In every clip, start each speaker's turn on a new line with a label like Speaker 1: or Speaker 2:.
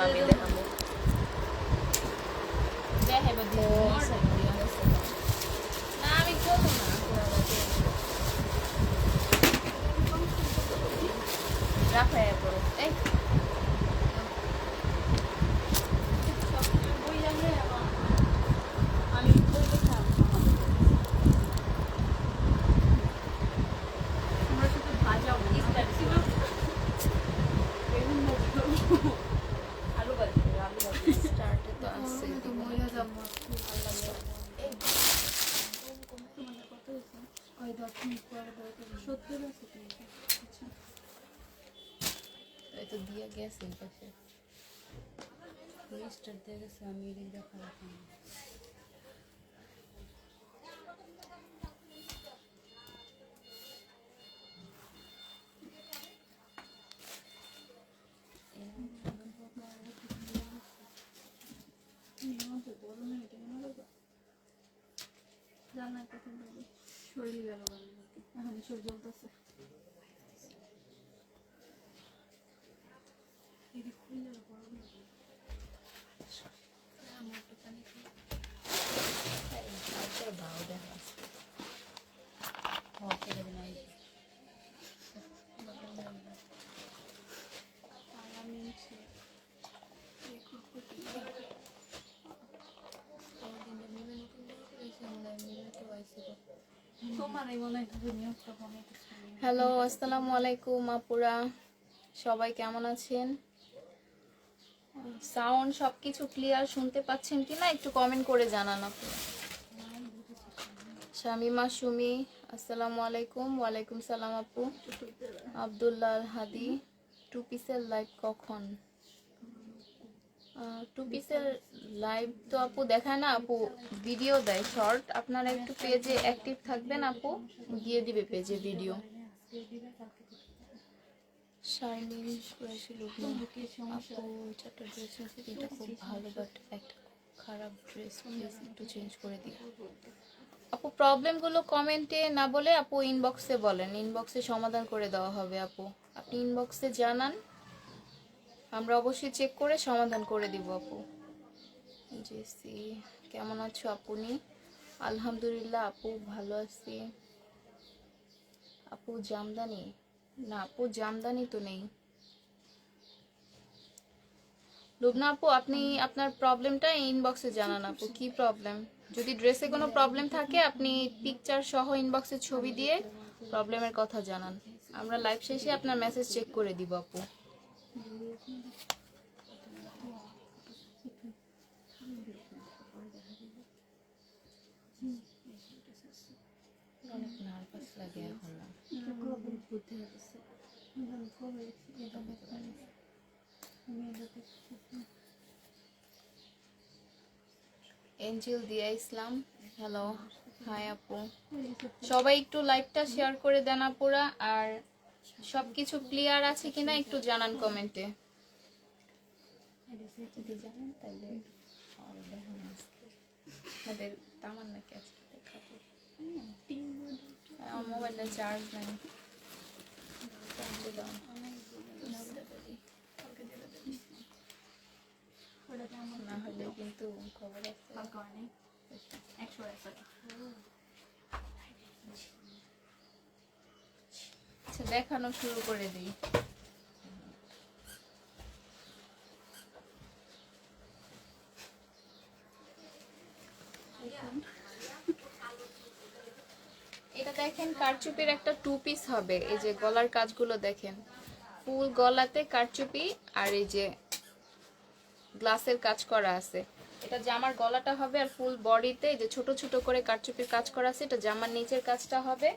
Speaker 1: আমি দেখাবো আমি করবো না রাখো করো এই তো দিয়ে গেছে পাশে রেজিস্টার দিয়ে গেছে আমি এদিক দেখা রাখি
Speaker 2: শরীর গেল এখন শরীর জ্বলতেছে
Speaker 1: হ্যালো আসসালামু আলাইকুম আপুরা সবাই কেমন আছেন সাউন্ড সবকিছু ক্লিয়ার শুনতে পাচ্ছেন কিনা একটু কমেন্ট করে জানান আপু শামিমা সুমি আসসালামু আলাইকুম ওয়ালাইকুম সালাম আপু আব্দুল্লাহ আল হাদি 2 পিসের লাইভ কখন 2 পিসের লাইভ তো আপু দেখায় না আপু ভিডিও দেয় শর্ট আপনারা একটু পেজে অ্যাক্টিভ থাকবেন আপু দিয়ে দিবে পেজে ভিডিও শাইনিং স্পেশাল আপু চারটা ড্রেস আছে এটা খুব ভালো বাট একটা খারাপ ড্রেস প্লিজ একটু চেঞ্জ করে দিই আপু প্রবলেমগুলো কমেন্টে না বলে আপু ইনবক্সে বলেন ইনবক্সে সমাধান করে দেওয়া হবে আপু আপনি ইনবক্সে জানান আমরা অবশ্যই চেক করে সমাধান করে দিব আপু জেসি কেমন আছো আপনি আলহামদুলিল্লাহ আপু ভালো আছি আপু জামদানি না আপু জামদানি তো নেই লুবনা আপু আপনি আপনার প্রবলেমটা ইনবক্সে জানান আপু কি প্রবলেম যদি ড্রেসে কোনো প্রবলেম থাকে আপনি পিকচার সহ ইনবক্সে ছবি দিয়ে প্রবলেমের কথা জানান আমরা লাইভ শেষে আপনার মেসেজ চেক করে দিব আপু অনেক নার্ভাস লাগে এখন না এঞ্জেল দিয়া ইসলাম হ্যালো হাই আপু সবাই একটু লাইভটা শেয়ার করে দেন আপুরা আর সবকিছু ক্লিয়ার আছে কিনা একটু জানান কমেন্টে যদি জানেন তাহলে আমাদের তামান্নাকে আজকে দেখাবো আমার মোবাইলটা চার্জ নাই না হলে কিন্তু খবর আছে আচ্ছা দেখানো শুরু করে দিই এটা দেখেন কারচুপির একটা 2 পিস হবে এই যে গলার কাজগুলো দেখেন ফুল গলাতে কারচুপি আর এই যে গ্লাসের কাজ করা আছে এটা জামার গলাটা হবে আর ফুল বডিতে যে ছোট ছোট করে কারচুপির কাজ করা আছে এটা জামার নিচের কাজটা হবে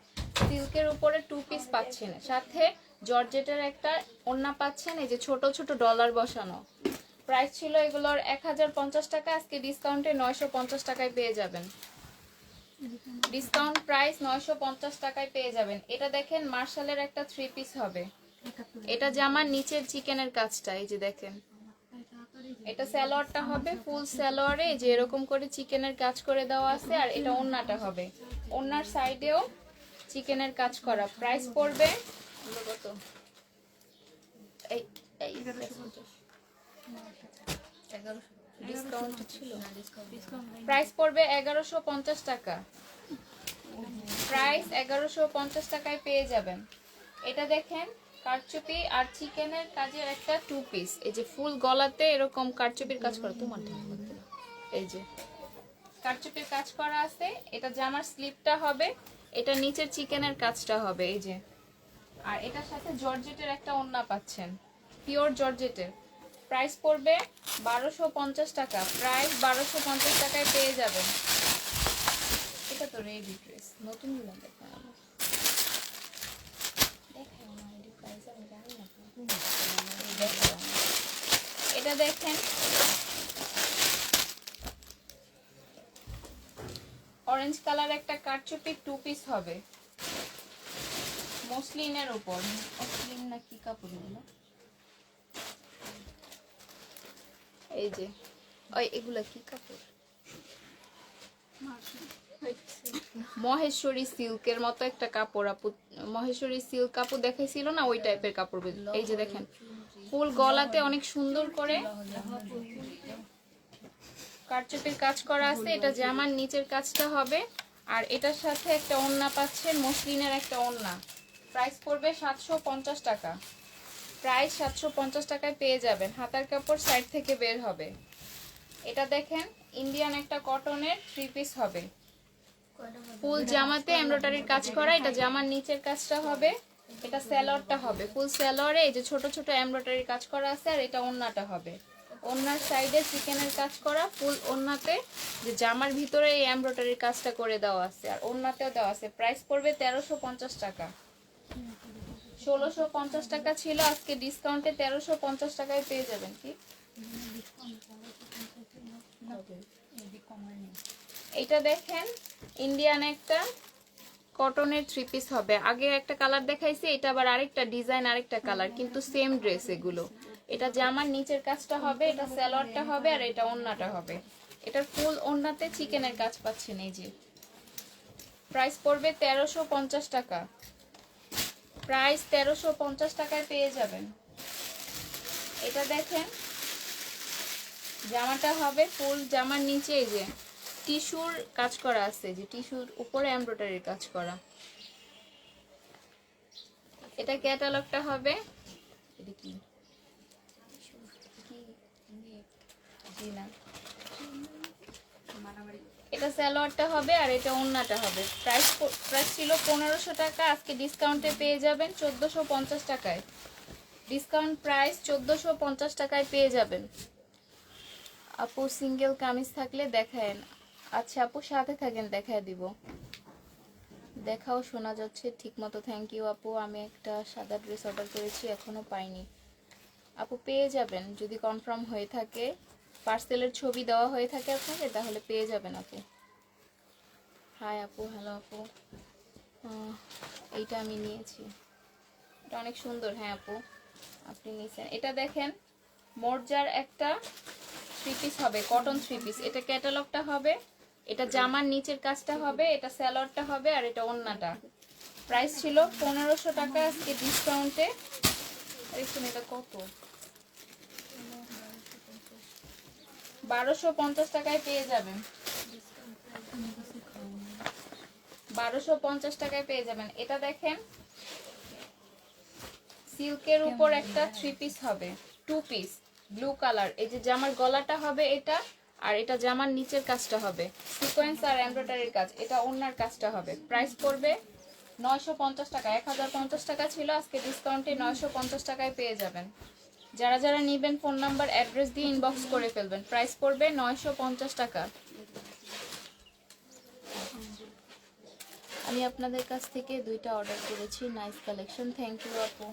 Speaker 1: সিল্কের উপরে 2 পিস পাচ্ছেন সাথে জর্জেটের একটা ওড়না পাচ্ছেন এই যে ছোট ছোট ডলার বসানো প্রাইস ছিল এগুলোর 1050 টাকা আজকে ডিসকাউন্টে 950 টাকায় পেয়ে যাবেন ডিসকাউন্ট প্রাইস 950 টাকায় পেয়ে যাবেন এটা দেখেন মার্শালের একটা 3 পিস হবে এটা জামার নিচের চিকেনের কাজটা এই যে দেখেন এটা সালোয়ারটা হবে ফুল সালোয়ারে যে এরকম করে চিকেনের কাজ করে দেওয়া আছে আর এটা ওন্নাটা হবে ওন্নার সাইডেও চিকেনের কাজ করা প্রাইস পড়বে কত এই ডিসকাউন্ট ছিল,
Speaker 2: ডিসকাউন্ট
Speaker 1: প্রাইস পড়বে 1150 টাকা। প্রাইস 1150 টাকায় পেয়ে যাবেন। এটা দেখেন কারচুপি আর চিকেনের কাজের একটা টু পিস, এই যে ফুল গলাতে এরকম কারচুপির কাজ করা, তোমার এই যে কারচুপির কাজ করা আছে। এটা জামার স্লিপটা হবে, এটা নিচের চিকেনের কাজটা হবে এই যে। আর এটার সাথে জর্জেটের একটা ওড়না পাচ্ছেন, পিওর জর্জেটের। প্রাইস পড়বে 1250 টাকা। প্রাইস 1250 টাকায় পেয়ে যাবেন। এটা তো রেডি ড্রেস, নতুন গুলো দেখেন আমার। দেখাই আমার এডি প্রাইস আমি জানি না তো। এই দেখো আমার। এটা দেখেন অরেঞ্জ কালার একটা কারচুপি টু পিস হবে মসলিনের উপর। মসলিন না কি কাপড় এগুলো? এই যে ওই এগুলা কি কাপড়? মহেশ্বরী সিল্কের মতো একটা কাপড় আপু, মহেশ্বরী সিল্ক কাপড় দেখাইছিল না, ওই টাইপের কাপড়। এই যে দেখেন ফুল গলাতে অনেক সুন্দর করে কারচুপির কাজ করা আছে। এটা জামার নিচের কাজটা হবে, আর এটার সাথে একটা ওড়না পাচ্ছেন, মসলিনের একটা ওড়না। প্রাইস পড়বে 750 টাকা। প্রাইস 750 টাকায় পেয়ে যাবেন। হাতার কাপড় সাইড থেকে বের হবে। এটা দেখেন ইন্ডিয়ান একটা কটনের থ্রি পিস হবে, ফুল জামাতে এমব্রয়ডারির কাজ করা। এটা জামার নিচের কাজটা হবে, এটা স্যালোয়ারটা হবে ফুল স্যালোয়ারে এই যে ছোট ছোট এমব্রয়ডারির কাজ করা আছে। আর এটা ওড়নাটা হবে, ওড়নার সাইডে চিকেনের কাজ করা, ফুল ওড়নাতে যে জামার ভিতরে এই এমব্রয়ডারির কাজটা করে দেওয়া আছে, আর ওড়নাতেও দেওয়া আছে। প্রাইস পড়বে 1350 টাকা। 1650 টাকা ছিল, আজকে ডিসকাউন্টে 1350 টাকায় পেয়ে যাবেন। কি এটা দেখেন ইন্ডিয়ান একটা কটনের থ্রি পিস হবে। আগে একটা কালার দেখাইছি, এটা আবার আরেকটা ডিজাইন, আরেকটা কালার, কিন্তু সেম ড্রেস এগুলো। এটা জামার নিচের কাজটা হবে, এটা সালোয়ারটা হবে, আর এটা ওড়নাটা হবে। এটার ফুল ওড়নাতে চিকেনের কাজ পাচ্ছেন এই যে। প্রাইস পড়বে 1350 টাকা। প্রাইস 1350 টাকায় পেয়ে যাবেন। এটা দেখেন জামাটা হবে ফুল জামার নিচে এই যে টিস্যুর কাজ করা আছে, যে টিস্যুর উপরে এমব্রয়ডারির কাজ করা। এটা ক্যাটালগটা হবে, এটা কি জি না, এটা সালোয়ারটা হবে, আর এটা ওড়নাটা হবে। প্রাইস ছিল 1500 টাকা, আজকে ডিসকাউন্টে পেয়ে যাবেন 1450 টাকায়। ডিসকাউন্ট প্রাইস 1450 টাকায় পেয়ে যাবেন। আপু সিঙ্গেল কামিজ থাকলে দেখায়েন। আচ্ছা আপু সাথে থাকেন, দেখায় দিব। দেখাও শোনা যাচ্ছে ঠিক মতো। থ্যাংক ইউ আপু। আমি একটা সাদা ড্রেস অর্ডার করেছি, এখনো পাইনি। আপু পেয়ে যাবেন যদি কনফার্ম হয়ে থাকে, পার্সেলের ছবি দেওয়া হয়ে থাকে আপনাকে, তাহলে পেয়ে যাবেন আপু। হাই আপু, হ্যালো আপু। এইটা আমি নিয়েছি, এটা অনেক সুন্দর। হ্যাঁ আপু আপনি নিয়েছেন। এটা দেখেন মর্জার একটা থ্রি পিস হবে, কটন থ্রি পিস। এটা ক্যাটালগটা হবে, এটা জামার নিচের কাজটা হবে, এটা সালোয়ারটা হবে, আর এটা ওড়নাটা। প্রাইস ছিল 1500 টাকা, আজকে ডিসকাউন্টে দেখুন এটা কত, 1250 টাকায় পেয়ে যাবেন। 1250 টাকায় পেয়ে যাবেন। এটা দেখেন সিল্কের উপর একটা থ্রি পিস হবে, টু পিস ব্লু কালার। এই যে জামার গলাটা হবে এটা, আর এটা জামার নিচের কাজটা হবে সিকোয়েন্স আর এমব্রয়ডারির কাজ, এটা ওড়নার কাজটা হবে। প্রাইস পড়বে 950 টাকা। 1050 টাকা ছিল, আজকে ডিসকাউন্টে 950 টাকায় পেয়ে যাবেন। যারা যারা নেবেন ফোন নাম্বার অ্যাড্রেস দিয়ে ইনবক্স করে ফেলবেন। প্রাইস পড়বে 950 টাকা। আমি আপনাদের কাছ থেকে দুইটা অর্ডার করেছি, নাইস কালেকশন, থ্যাংক ইউ আপু।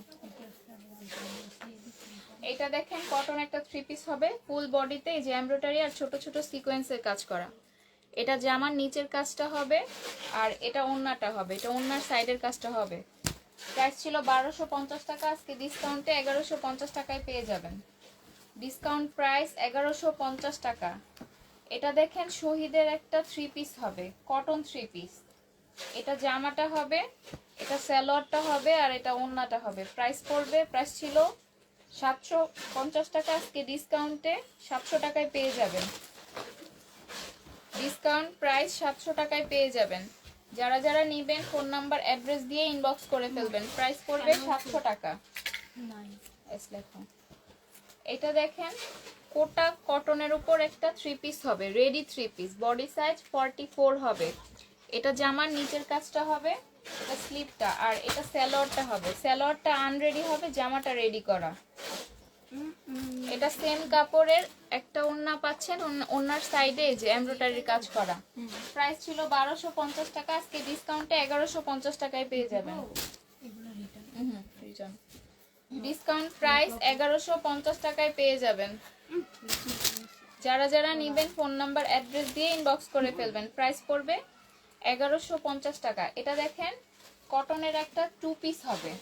Speaker 1: এটা দেখেন কটন একটা থ্রি পিস হবে, ফুল বডিতে এই যে এমব্রয়ডারি আর ছোট ছোট সিকোয়েন্সের কাজ করা। এটা জামার নিচের কাজটা হবে, আর এটা ওড়নাটা হবে, এটা ওড়নার সাইডের কাজটা হবে। প্রাইস ছিল 1250 টাকা, আজকে ডিসকাউন্টে 1150 টাকায় পেয়ে যাবেন। ডিসকাউন্ট প্রাইস 1150 টাকা। এটা দেখেন শহীদের একটা থ্রি পিস হবে, কটন থ্রি পিস। এটা জামাটা হবে, এটা সালোয়ারটা হবে, আর এটা ওড়নাটা হবে। প্রাইস পড়বে, প্রাইস ছিল 750 টাকা, আজকে ডিসকাউন্টে 700 টাকায় পেয়ে যাবেন। ডিসকাউন্ট প্রাইস 700 টাকায় পেয়ে যাবেন। যারা যারা নেবেন ফোন নাম্বার অ্যাড্রেস দিয়ে ইনবক্স করে ফেলবেন। প্রাইস পড়বে 700 টাকা। এটা দেখেন কোটা কটনের উপর একটা 3 পিস হবে, রেডি 3 পিস, বডি সাইজ 44 হবে। এটা জামার নিচের কাজটা হবে, এটা স্লিপটা, আর এটা সালোয়ারটা হবে। সালোয়ারটা আনরেডি হবে, জামাটা রেডি করা। এটা সেম কাপড়ের একটা ওড়না পাচ্ছেন, ওড়নার সাইডে যে এমব্রয়ডারির কাজ করা। প্রাইস ছিল 1250 টাকা, আজকে ডিসকাউন্টে 1150 টাকায় পেয়ে যাবেন। ডিসকাউন্ট প্রাইস 1150 টাকায় পেয়ে যাবেন। যারা যারা নেবেন ফোন নাম্বার অ্যাড্রেস দিয়ে ইনবক্স করে ফেলবেন। প্রাইস পড়বে 1150 টাকা। এটা দেখেন কটনের একটা 2 পিস হবে,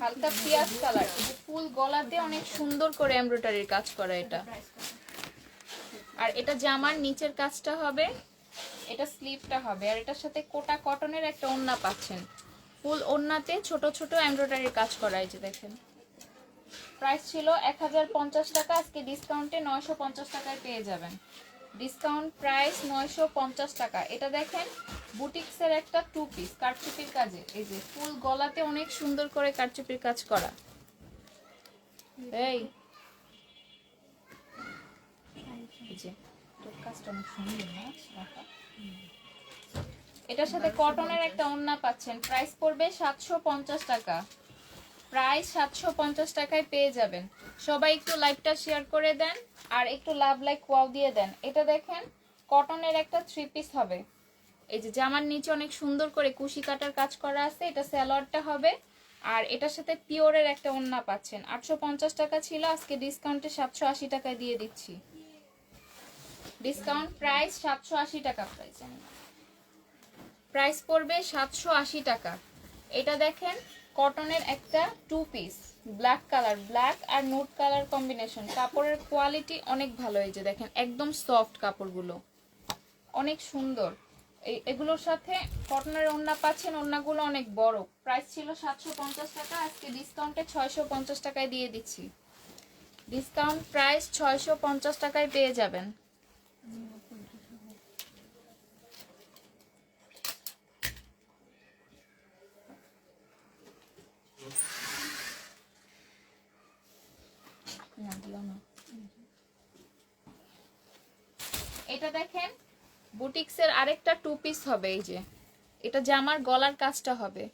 Speaker 1: হালকা পিয়াজ কালার, ফুল গলাতে অনেক সুন্দর করে এমব্রয়ডারির কাজ করা এটা। আর এটা জামার নিচের কাজটা হবে, এটা স্লিভটা হবে, আর এটার সাথে কোটা কটনের একটা ওড়না পাচ্ছেন। ফুল ওড়নাতে ছোট ছোট এমব্রয়ডারির কাজ করা, এই যে দেখেন। প্রাইস ছিল 1050 টাকা, আজকে ডিসকাউন্টে 950 টাকায় পেয়ে যাবেন। ডিসকাউন্ট প্রাইস 950 টাকা। এটা দেখেন বুটিক্সের একটা 2 পিস কারচুপির কাজে, এই যে ফুল গলাতে অনেক সুন্দর করে কারচুপির কাজ করা। এই যে তোর কাজটা অনেক সুন্দর না? এটার সাথে কটনের একটা ওড়না পাচ্ছেন। প্রাইস পড়বে 750 টাকা। প্রাইস 750 টাকায় পেয়ে যাবেন। সবাই একটু লাইভটা শেয়ার করে দেন আর একটু লাভ লাইক ওয়াও দিয়ে দেন। এটা দেখেন কটনের একটা 3 পিস হবে, এই যে জামার নিচে অনেক সুন্দর করে কুশি কাটার কাজ করা আছে। এটা সালোয়ারটা হবে, আর এটার সাথে পিওরের একটা ওড়না পাচ্ছেন। 850 টাকা ছিল, আজকে ডিসকাউন্টে 780 টাকায় দিয়ে দিচ্ছি। ডিসকাউন্ট প্রাইস 780 টাকা। প্রাইস পড়বে 780 টাকা। এটা দেখেন কটনের একটা 2 পিস, ব্ল্যাক কালার, ব্ল্যাক আর নুড কালার কম্বিনেশন। কাপড়ের কোয়ালিটি অনেক ভালো, এই যে দেখেন একদম সফট কাপড়গুলো, অনেক সুন্দর। এগুলোর সাথে কটনের ওড়না পাচ্ছেন, ওড়নাগুলো অনেক বড়। প্রাইস ছিল 750 টাকা, আজকে ডিসকাউন্টে 650 টাকায় দিয়ে দিচ্ছি। ডিসকাউন্ট প্রাইস 650 টাকায় পেয়ে যাবেন। এটা দেখেন বুটিক্সের আরেকটা 2 পিস হবে, এই যে এটা জামার গলার কাজটা হবে,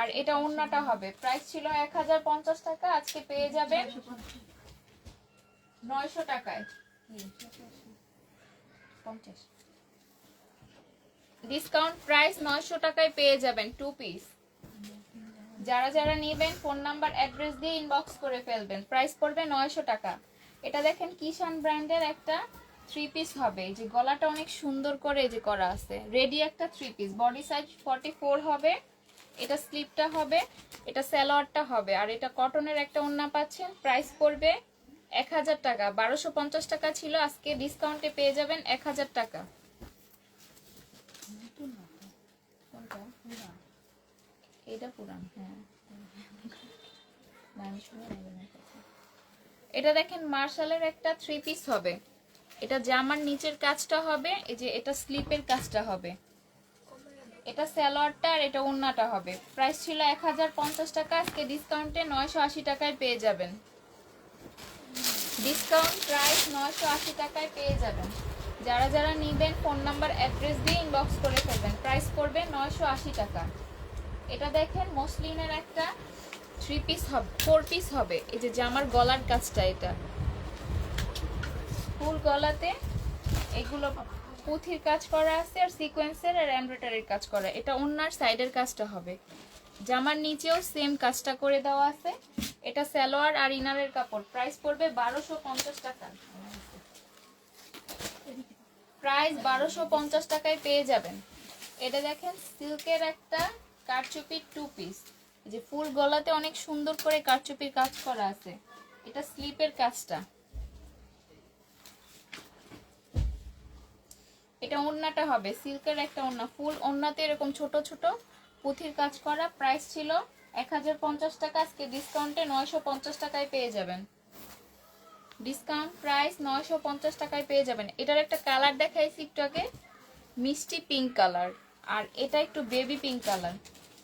Speaker 1: আর এটা ওড়নাটা হবে। প্রাইস ছিল 1050 টাকা, আজকে পেয়ে যাবেন 900 টাকায়। ডিসকাউন্ট প্রাইস 900 টাকায় পেয়ে যাবেন 2 পিস। যারা যারা নেবেন ফোন নাম্বার অ্যাড্রেস দিয়ে ইনবক্স করে ফেলবেন। প্রাইস পড়বে 900 টাকা। এটা দেখেন কিষান ব্র্যান্ডের একটা 3 পিস হবে, এই যে গলাটা অনেক সুন্দর করে এই যে করা আছে। রেডি একটা 3 পিস, বডি সাইজ 44 হবে। এটা স্লিপটা হবে, এটা সালোয়ারটা হবে, আর এটা কটনের একটা ওড়না পাচ্ছেন। প্রাইস পড়বে 1000 টাকা। 1250 টাকা ছিল, আজকে ডিসকাউন্টে পেয়ে যাবেন 1000 টাকা। এটা পুরান, হ্যাঁ। এটা দেখেন মার্শালের একটা 3 পিস হবে, এটা জামার নিচের কাজটা হবে, এই যে এটা স্লিপের কাজটা হবে, এটা সালোয়ারটা আর এটা ওড়নাটা হবে। প্রাইস ছিল 1050 টাকা, আজকে ডিসকাউন্টে 980 টাকায় পেয়ে যাবেন। ডিসকাউন্ট প্রাইস 980 টাকায় পেয়ে যাবেন। যারা যারা নেবেন ফোন নাম্বার অ্যাড্রেস দিয়ে ইনবক্স করে ফেলবেন। প্রাইস পড়বে 980 টাকা। এটা দেখেন মসলিনের একটা 3 পিস হবে, 4 পিস হবে, এই যে জামার গলার কাজটা, এটা ফুল গলাতে এগুলো পুঁথির কাজ করা আছে, আর সিকোয়েন্সের আর এমব্রয়ডারির কাজ করা। এটা ওড়নার সাইডের কাজটা হবে, জামার নিচেও সেম কাজটা করে দেওয়া আছে। এটা সালোয়ার আর ইনারের কাপড়। প্রাইস পড়বে 1250 টাকা। প্রাইস 1250 টাকায় পেয়ে যাবেন। এটা দেখেন সিল্কের একটা কারচুপির 2 পিস, যে ফুল গলাতে অনেক সুন্দর করে কারচুপির কাজ করা আছে। এটা স্লিপের কাজটা, এটা ওড়নাটা হবে সিল্কের একটা ওড়না। ফুল ওড়নাতে এরকম ছোট ছোট পুঁথির কাজ করা, প্রাইস ছিল 1050 টাকা, আজকে ডিসকাউন্টে 950 টাকায় পেয়ে যাবেন। ডিসকাউন্ট প্রাইস 950 টাকায় পেয়ে যাবেন। এটার একটা কালার দেখাইছি একটু আগে, মিষ্টি পিঙ্ক কালার, আর এটা একটু বেবি পিঙ্ক কালার।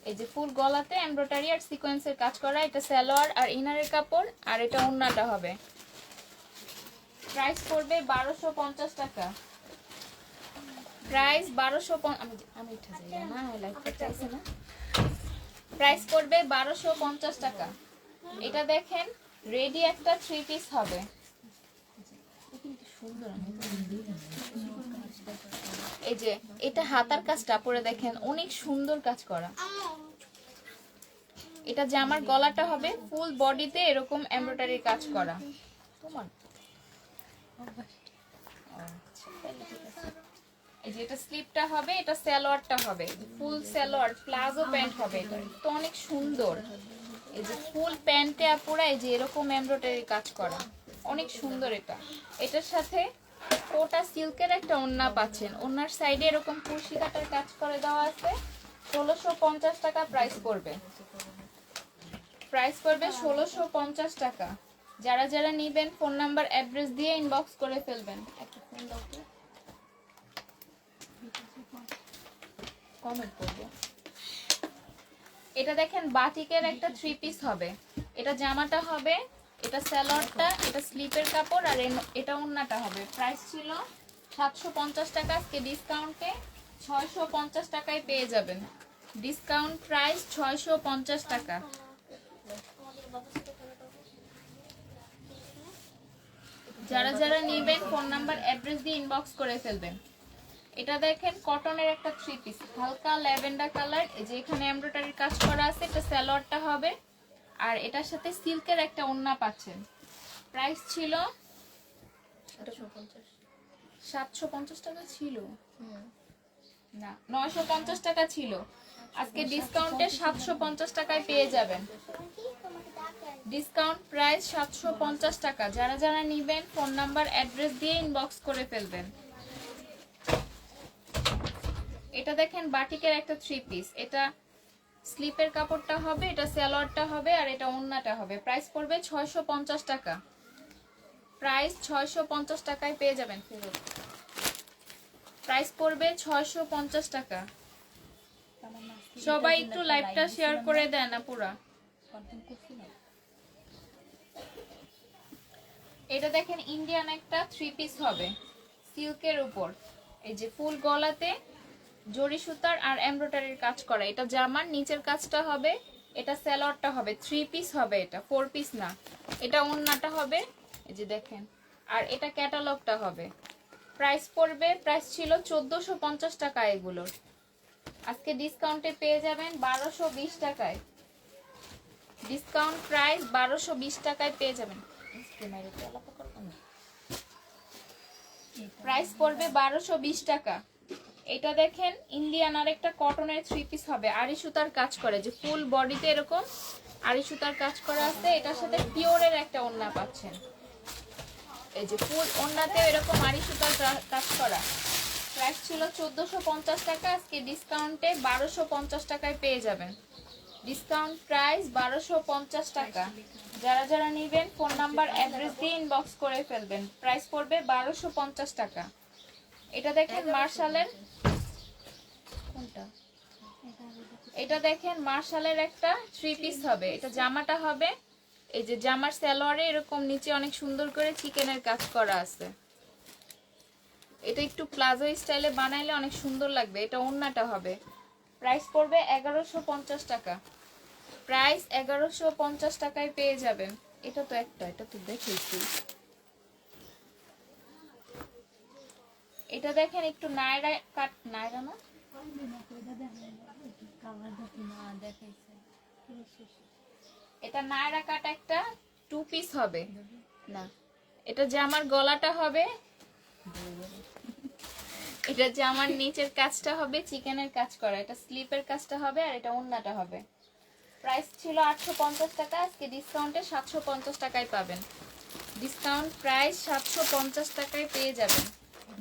Speaker 1: এই যে ফুল গলাতে এমব্রয়ডারি আর সিকোয়েন্সের কাজ করা, এটা সালোয়ার আর ইনারের কাপড়, আর এটা ওড়নাটা হবে। প্রাইস পড়বে 1250 টাকা। প্রাইস 1250 প্রাইস পড়বে 1250 টাকা। এটা দেখেন রেডি একটা 3 পিস হবে। এই যে এটা হাতার কাজটা পরে দেখেন অনেক সুন্দর কাজ করা। এটা জামার গলাটা হবে ফুল বডিতে এরকম এমব্রয়ডারি কাজ করা। তোমার এই যে এটা স্লিপটা হবে, এটা সালোয়ারটা হবে ফুল সালোয়ার, প্লাজো প্যান্ট হবে। এটা তো অনেক সুন্দর। এই যে ফুল প্যান্টে আপুরা এই যে এরকম এমব্রয়ডারি কাজ করা, অনেক সুন্দর। এটা এটার সাথে কোটা সিল্কের একটা ওড়না পাচ্ছেন, ওড়নার সাইডে এরকম কুশি কাটার কাজ করে দেওয়া আছে। 1650 টাকা প্রাইস পড়বে। প্রাইস পড়বে 1650 টাকা। যারা যারা নেবেন ফোন নাম্বার অ্যাড্রেস দিয়ে ইনবক্স করে ফেলবেন। একটা ফোন দাও তো, কমেন্ট করব। এটা দেখেন বাটিকের একটা 3 পিস হবে। এটা জামাটা হবে, এটা সালোয়ারটা, এটা স্লিপের কাপড়, আর এটা ওড়নাটা হবে। প্রাইস ছিল 750 টাকা, আজকে ডিসকাউন্টে 650 টাকায় পেয়ে যাবেন। ডিসকাউন্ট প্রাইস 650 টাকা। যারা যারা নেবেন ফোন নাম্বার অ্যাড্রেস দিয়ে ইনবক্স করে ফেলবেন। এটা দেখেন কটনের একটা 3 পিস, হালকা ল্যাভেন্ডার কালার। এই যে এখানে এমব্রয়ডারির কাজ করা আছে, এটা সালোয়ারটা হবে, আর এটার সাথে সিল্কের একটা ওড়না পাচ্ছেন। প্রাইস ছিল 750 টাকা ছিল না, 950 টাকা ছিল, আজকে ডিসকাউন্টে 750 টাকায় পেয়ে যাবেন। ডিসকাউন্ট প্রাইস 750 টাকা। যারা যারা নেবেন ফোন নাম্বার অ্যাড্রেস দিয়ে ইনবক্স করে ফেলবেন। এটা দেখেন বাটিকের একটা 3 পিস, এটা স্লিপের কাপড়টা হবে, এটা সালোয়ারটা হবে, আর এটা ওড়নাটা হবে। প্রাইস পড়বে 650 টাকা। প্রাইস 650 টাকায় পেয়ে যাবেন। প্রাইস পড়বে 650 টাকা। সবাই একটু লাইভটা শেয়ার করে দেন না পুরা। এটা দেখেন ইন্ডিয়ান একটা 3 পিস হবে সিল্কের উপর। এই যে ফুল গলাতে জরি সুতার আর এমব্রয়ডারির কাজ করা। এটা জামার নিচের কাজটা হবে, এটা সালোয়ারটা হবে। 3 পিস হবে, এটা 4 পিস না। এটা ওড়নাটা হবে, এই যে দেখেন, আর এটা ক্যাটালগটা হবে। প্রাইস পড়বে, প্রাইস ছিল 1450 টাকা এগুলোর, আজকে ডিসকাউন্টে পেয়ে যাবেন 1220 টাকায়। ডিসকাউন্ট প্রাইস 1220 টাকায় পেয়ে যাবেন। প্রাইস পড়বে 1220 টাকা। এটা দেখেন ইন্ডিয়ান আর একটা কটনের 3 পিস হবে, আড়ি সুতার কাজ করে, যে ফুল বডিতে এরকম আড়ি সুতার কাজ করা আছে। এটার সাথে পিওরের একটা ওড়না পাচ্ছেন, এই যে ফুল ওড়নাতে এরকম আড়ি সুতার কাজ করা। প্রাইস ছিল 1450 টাকা, আজকে ডিসকাউন্টে 1250 টাকায় পেয়ে যাবেন। ডিসকাউন্ট প্রাইস 1250 টাকা। যারা যারা নেবেন ফোন নাম্বার অ্যাড্রেস দিয়ে ইনবক্স করে ফেলবেন। প্রাইস পড়বে 1250 টাকা। এটা দেখেন মার্শালের, কোনটা? এটা দেখেন মার্শালের একটা 3 পিস হবে। এটা জামাটা হবে, এই যে জামার সালোয়ারে এরকম নিচে অনেক সুন্দর করে চিকেনের কাজ করা আছে। এটা একটু প্লাজো স্টাইলে বানাইলে অনেক সুন্দর লাগবে। এটা ওড়নাটা হবে। প্রাইস পড়বে 1150 টাকা। প্রাইস 1150 টাকায় পেয়ে যাবেন। এটা তো একটা, এটা তো দেখেছি। এটা দেখেন একটু নায়রা কাট, নায়রা না, এটা নায়রা কাট একটা 2 পিস হবে না। এটা জামার গলাটা হবে, এটা জামার নিচের কাজটা হবে চিকেনের কাজ করা, এটা স্লিপের কাজটা হবে, আর এটা ওড়নাটা হবে। প্রাইস ছিল 850 টাকা, আজকে ডিসকাউন্টে 750 টাকায় পাবেন। ডিসকাউন্ট প্রাইস 750 টাকায় পেয়ে যাবেন।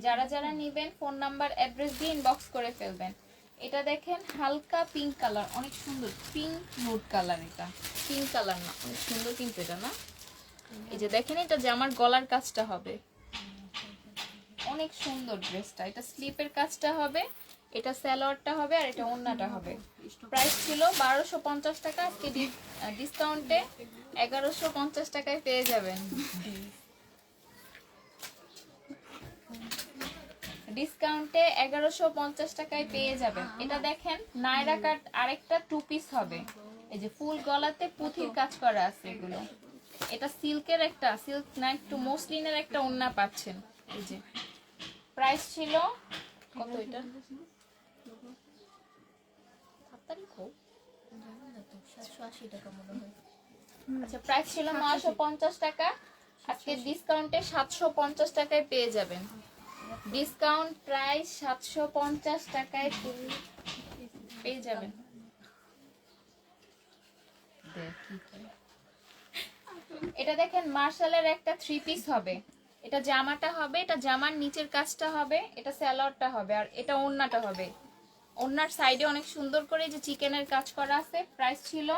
Speaker 1: যারা যারা নেবেন ফোন নাম্বার অ্যাড্রেস দিয়ে ইনবক্স করে ফেলবেন। এটা দেখেন হালকা পিঙ্ক কালার, অনেক সুন্দর পিঙ্ক নোট কালার। এটা পিঙ্ক কালার না, অনেক সুন্দর কিন্তু এটা না। এই যে দেখেন এটা জামার গলার কাজটা হবে, অনেক সুন্দর ড্রেসটা। এটা স্লিপের কাজটা হবে, এটা সালোয়ারটা হবে, আর এটা ওড়নাটা হবে। প্রাইস ছিল 1250 টাকা, আজকে ডিসকাউন্টে 1150 টাকায় পেয়ে যাবেন। ডিসকাউন্টে 1150 টাকায় পেয়ে যাবেন। এটা দেখেন নায়রা কাট আরেকটা টু পিস হবে, এই যে ফুল গলাতে পুঁথির কাজ করা আছে এগুলো। এটা সিল্কের একটা, সিল্ক না একটু মসলিনের একটা ওড়না পাচ্ছেন। এই যে প্রাইস ছিল কত এটা, আচ্ছা প্রাইস ছিল 950 টাকা, আজকে ডিসকাউন্টে 750 টাকায় পেয়ে যাবেন। ডিসকাউন্ট প্রাইস 750 টাকায় পেয়ে যাবেন। এটা দেখেন মার্শালের একটা থ্রি পিস হবে, এটা জামাটা হবে, এটা জামার নিচের কাজটা হবে, এটা সালোয়ারটা হবে, আর এটা ওড়নাটা হবে। ওড়নার সাইডে অনেক সুন্দর করে যে চিকেনের কাজ করা আছে। প্রাইস ছিল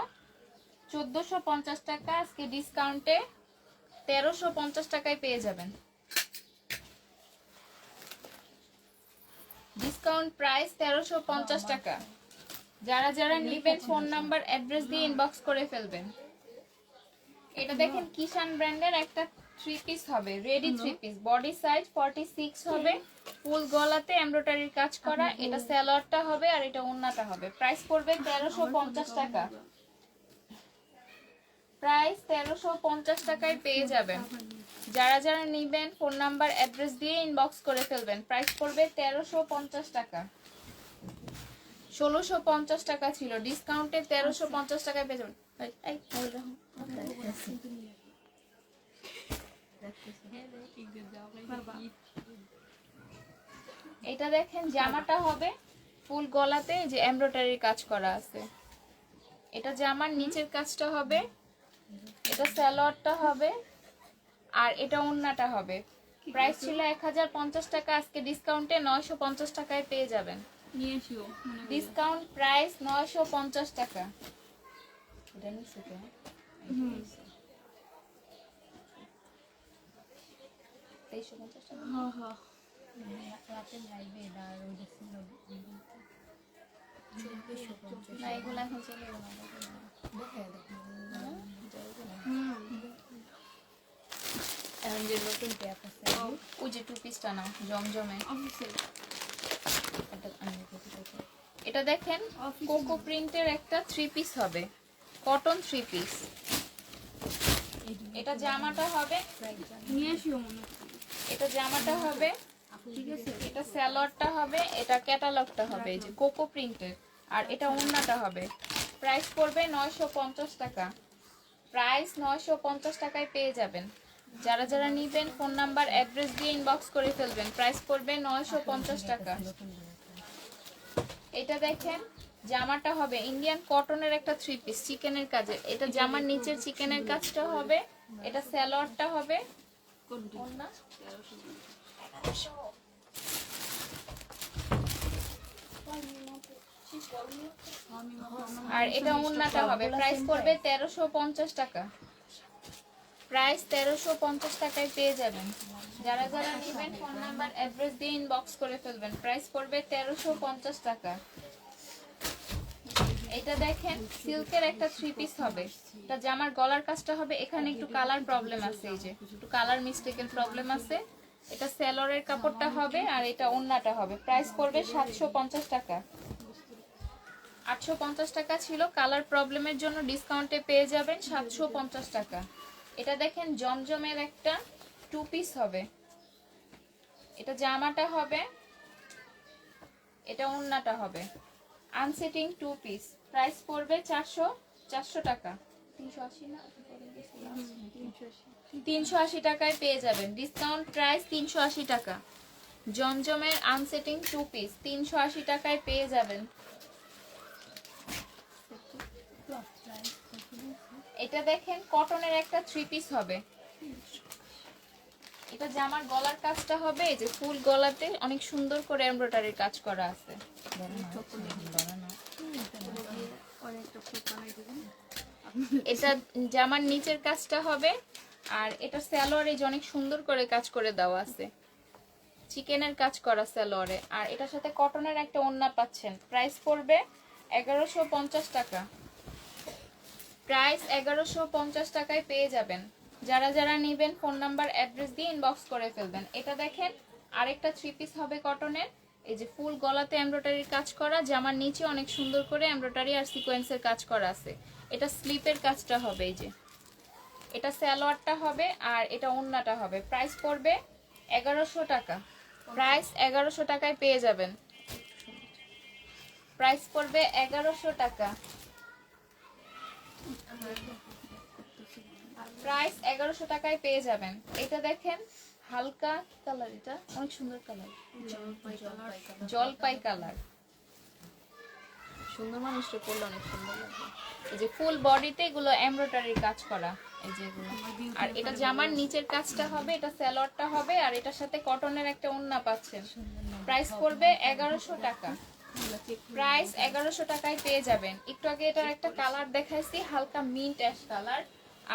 Speaker 1: 1450 টাকা, আজকে ডিসকাউন্টে 1350 টাকায় পেয়ে যাবেন। ডিসকাউন্ট প্রাইস 1350 টাকা। যারা যারা নিবেন ফোন নাম্বার অ্যাড্রেস দিয়ে ইনবক্স করে ফেলবেন। এটা দেখেন কিষান ব্র্যান্ডের একটা থ্রি পিস হবে, ready three piece, body size 46 হবে, ফুল গলাতে এমব্রয়ডারির কাজ করা। এটা সালোয়ারটা হবে, আর এটা ওড়নাটা হবে। প্রাইস পড়বে 1350 টাকা। প্রাইস 1350 টাকায় পেয়ে যাবেন। যারা যারা নিবেন ফোন নাম্বার অ্যাড্রেস দিয়ে ইনবক্স করে ফেলবেন। প্রাইস পড়বে 1350 টাকা। 1650 টাকা ছিল, ডিসকাউন্টে 1350 টাকায় পেয়ে যাবেন। এটা দেখেন জামাটা হবে ফুল গলাতে যে এমব্রয়ডারির কাজ করা আছে। এটা জামার নিচের কাজটা হবে, এটা সালোয়ারটা হবে, আর এটা ওড়নাটা হবে। প্রাইস ছিল 1050 টাকা, আজকে ডিসকাউন্টে 950 টাকায় পেয়ে যাবেন। ডিসকাউন্ট প্রাইস 950 টাকা। এটা নিচে তো 2350 টাকা।
Speaker 2: হ্যাঁ হ্যাঁ
Speaker 1: না এগুলো এখন চলে গেল না। এখন যে নতুন ট্যাপ আছে ওই যে টু পিসটা নাও জমজমে। এটা দেখেন কোকো প্রিন্টের একটা থ্রি পিস হবে, কটন থ্রি পিস। এটা জামাটা হবে,
Speaker 2: নিয়ে আসিও মনে
Speaker 1: এটা জামাটা হবে,
Speaker 2: ঠিক আছে।
Speaker 1: এটা সালোয়ারটা হবে, এটা ক্যাটালগটা হবে এই যে কোকো প্রিন্টের, আর এটা ওড়নাটা হবে। প্রাইস পড়বে 950 টাকা। প্রাইস 950 টাকায় পেয়ে যাবেন। যারা যারা নিবেন ফোন নাম্বার অ্যাড্রেস দিয়ে ইনবক্স করে ফেলবেন। প্রাইস পড়বে 950 টাকা। এটা দেখেন জামাটা হবে ইন্ডিয়ান কটনের একটা থ্রি পিস চিকেনের কাজে। এটা জামার নিচের চিকেনের কাজটা হবে, এটা সালোয়ারটা হবে, ওড়না আর এটা ওড়নাটা হবে। প্রাইস পড়বে 1350 টাকা। প্রাইস 1350 টাকায় পেয়ে যাবেন। যারা যারা নেবেন ফোন নাম্বার অ্যাড্রেস দিয়ে ইনবক্স করে ফেলবেন। প্রাইস পড়বে 1350 টাকা। এটা দেখেন সিল্কের একটা থ্রি পিস হবে, এটা জামার গলার কাজটা হবে। এখানে একটু কালার প্রবলেম আছে, এই যে একটু কালার মিস্টেকের প্রবলেম আছে। এটা সালোয়ারের কাপড়টা হবে, আর এটা ওড়নাটা হবে। প্রাইস পড়বে 750 টাকা। 850 টাকা ছিল, কালার প্রবলেমের জন্য ডিসকাউন্টে পেয়ে যাবেন 750 টাকা। এটা দেখেন জমজমের একটা টু পিস হবে, এটা জামাটা হবে, এটা ওড়নাটা হবে, আনসেটিং টু পিস। প্রাইস পড়বে 400 টাকা। 380 না 380 টাকায় পেয়ে যাবেন। ডিসকাউন্ট প্রাইস 380 টাকা। জমজমের আনসেটিং টু পিস 380 টাকায় পেয়ে যাবেন। এটা দেখেন কটনের একটা থ্রি পিস হবে, এটা জামার গলার কাজটা হবে এই যে ফুল গলাতে অনেক সুন্দর করে এমব্রয়ডারির কাজ করা আছে।
Speaker 2: অনেকটা ফুল বানাই দেবেন।
Speaker 1: এটা জামার নিচের কাজটা হবে আর এটা সালোয়ারে যে অনেক সুন্দর করে কাজ করে দেওয়া আছে, চিকেনের কাজ করা সালোয়ারে। আর এটার সাথে কটনের একটা ওড়না পাচ্ছেন। প্রাইস পড়বে 1150 টাকা। প্রাইস 1150 টাকায় পেয়ে যাবেন। যারা যারা নেবেন ফোন নাম্বার অ্যাড্রেস দিয়ে ইনবক্স করে ফেলবেন। এটা দেখেন আরেকটা 3 পিস হবে কটনের, এই যে ফুল গলাতে এমব্রয়ডারির কাজ করা, জামার নিচে অনেক সুন্দর করে এমব্রয়ডারি আর সিকোয়েন্সের কাজ করা আছে। এটা স্লিপের কাজটা হবে, এই যে এটা সালোয়ারটা হবে আর এটা ওড়নাটা হবে। প্রাইস পড়বে 1100 টাকা। প্রাইস 1100 টাকায় পেয়ে যাবেন। প্রাইস পড়বে 1100 টাকা। প্রাইস 1100 টাকায় পেয়ে যাবেন। এটা দেখেন হালকা কালার, এটা অনেক সুন্দর কালার, জলপাই কালার। সুন্দর মানুষটা পরলে অনেক সুন্দর লাগে। এই যে ফুল বডিতে এগুলো এমব্রয়ডারির কাজ করা, এই যে এগুলো। আর এটা জামার নিচের কাজটা হবে, এটা সালোয়ারটা হবে আর এটার সাথে কটনের একটা ওড়না পাচ্ছেন। প্রাইস পড়বে 1100 টাকা। প্রাইস 1100 টাকায় পেয়ে যাবেন। একটু আগে এটার একটা কালার দেখাইছি, হালকা মিন্ট অ্যাশ কালার,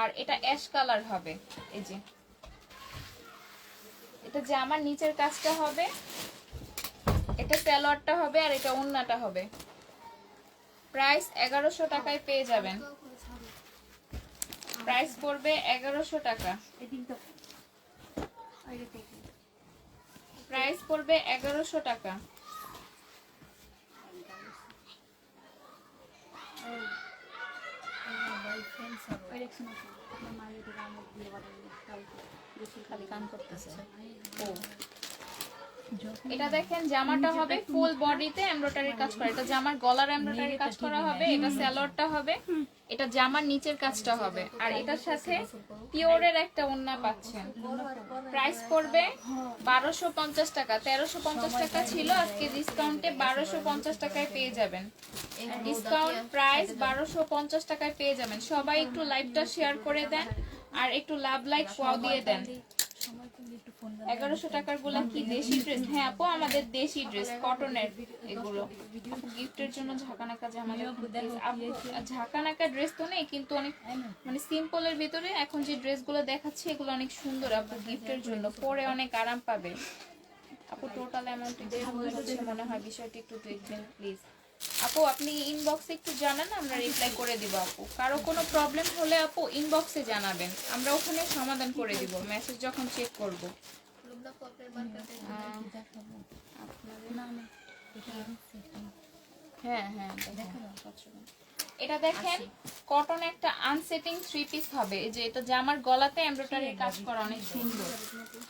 Speaker 1: আর এটা অ্যাশ কালার হবে। এই যে এটা জামার নিচের কাজটা হবে, এটা সালোয়ারটা হবে আর এটা ওড়নাটা হবে। প্রাইস 1100 টাকায় পেয়ে যাবেন। প্রাইস পড়বে 1100 টাকা। প্রাইস পড়বে 1100 টাকা। খালি কান করতেছে। ও এটা দেখেন জামাটা হবে ফুল বডিতে এমব্রয়ডারির কাজ করা, এটা জামার গলার এমব্রয়ডারির কাজ করা হবে, এটা সালোয়ারটা হবে, এটা জামার নিচের কাজটা হবে আর এটার সাথে পিওরের একটা ওড়না পাচ্ছেন। প্রাইস পড়বে 1250 টাকা। 1350 টাকা ছিল, আজকে ডিসকাউন্টে 1250 টাকায় পেয়ে যাবেন। ডিসকাউন্ট প্রাইস 1250 টাকায় পেয়ে যাবেন। সবাই একটু লাইভটা শেয়ার করে দেন আর একটু লাভ লাইক ওয়াও দিয়ে দেন। 1100 টাকার গুলা কি দেশি ড্রেস? হ্যাঁ আপু, আমাদের দেশি ড্রেস কটনের এগুলো। গিফটের জন্য ঝাঁকানাকা জামা দেখেন। আপু ঝাঁকানাকা ড্রেস তো নেই, কিন্তু অনেক মানে সিম্পলের ভিতরে এখন যে ড্রেসগুলো দেখাচ্ছি এগুলো অনেক সুন্দর। আপু গিফটের জন্য পরে অনেক আরাম পাবে। আপু টোটাল অ্যামাউন্ট হচ্ছে মনে হয়, বিষয়টি একটু দেখবেন প্লিজ। আপু আপনি ইনবক্সে একটু জানান, আমরা রিপ্লাই করে দিব। আপু কারো কোনো প্রবলেম হলে আপু ইনবক্সে জানাবেন, আমরা ওখানে সমাধান করে দিব মেসেজ যখন চেক করব। হ্যাঁ হ্যাঁ এটা দেখেন কটন একটা আনসেটিং 3 পিস হবে। এই যে এটা জামার গলাতে এমব্রয়ডারির কাজ করা অনেক সুন্দর,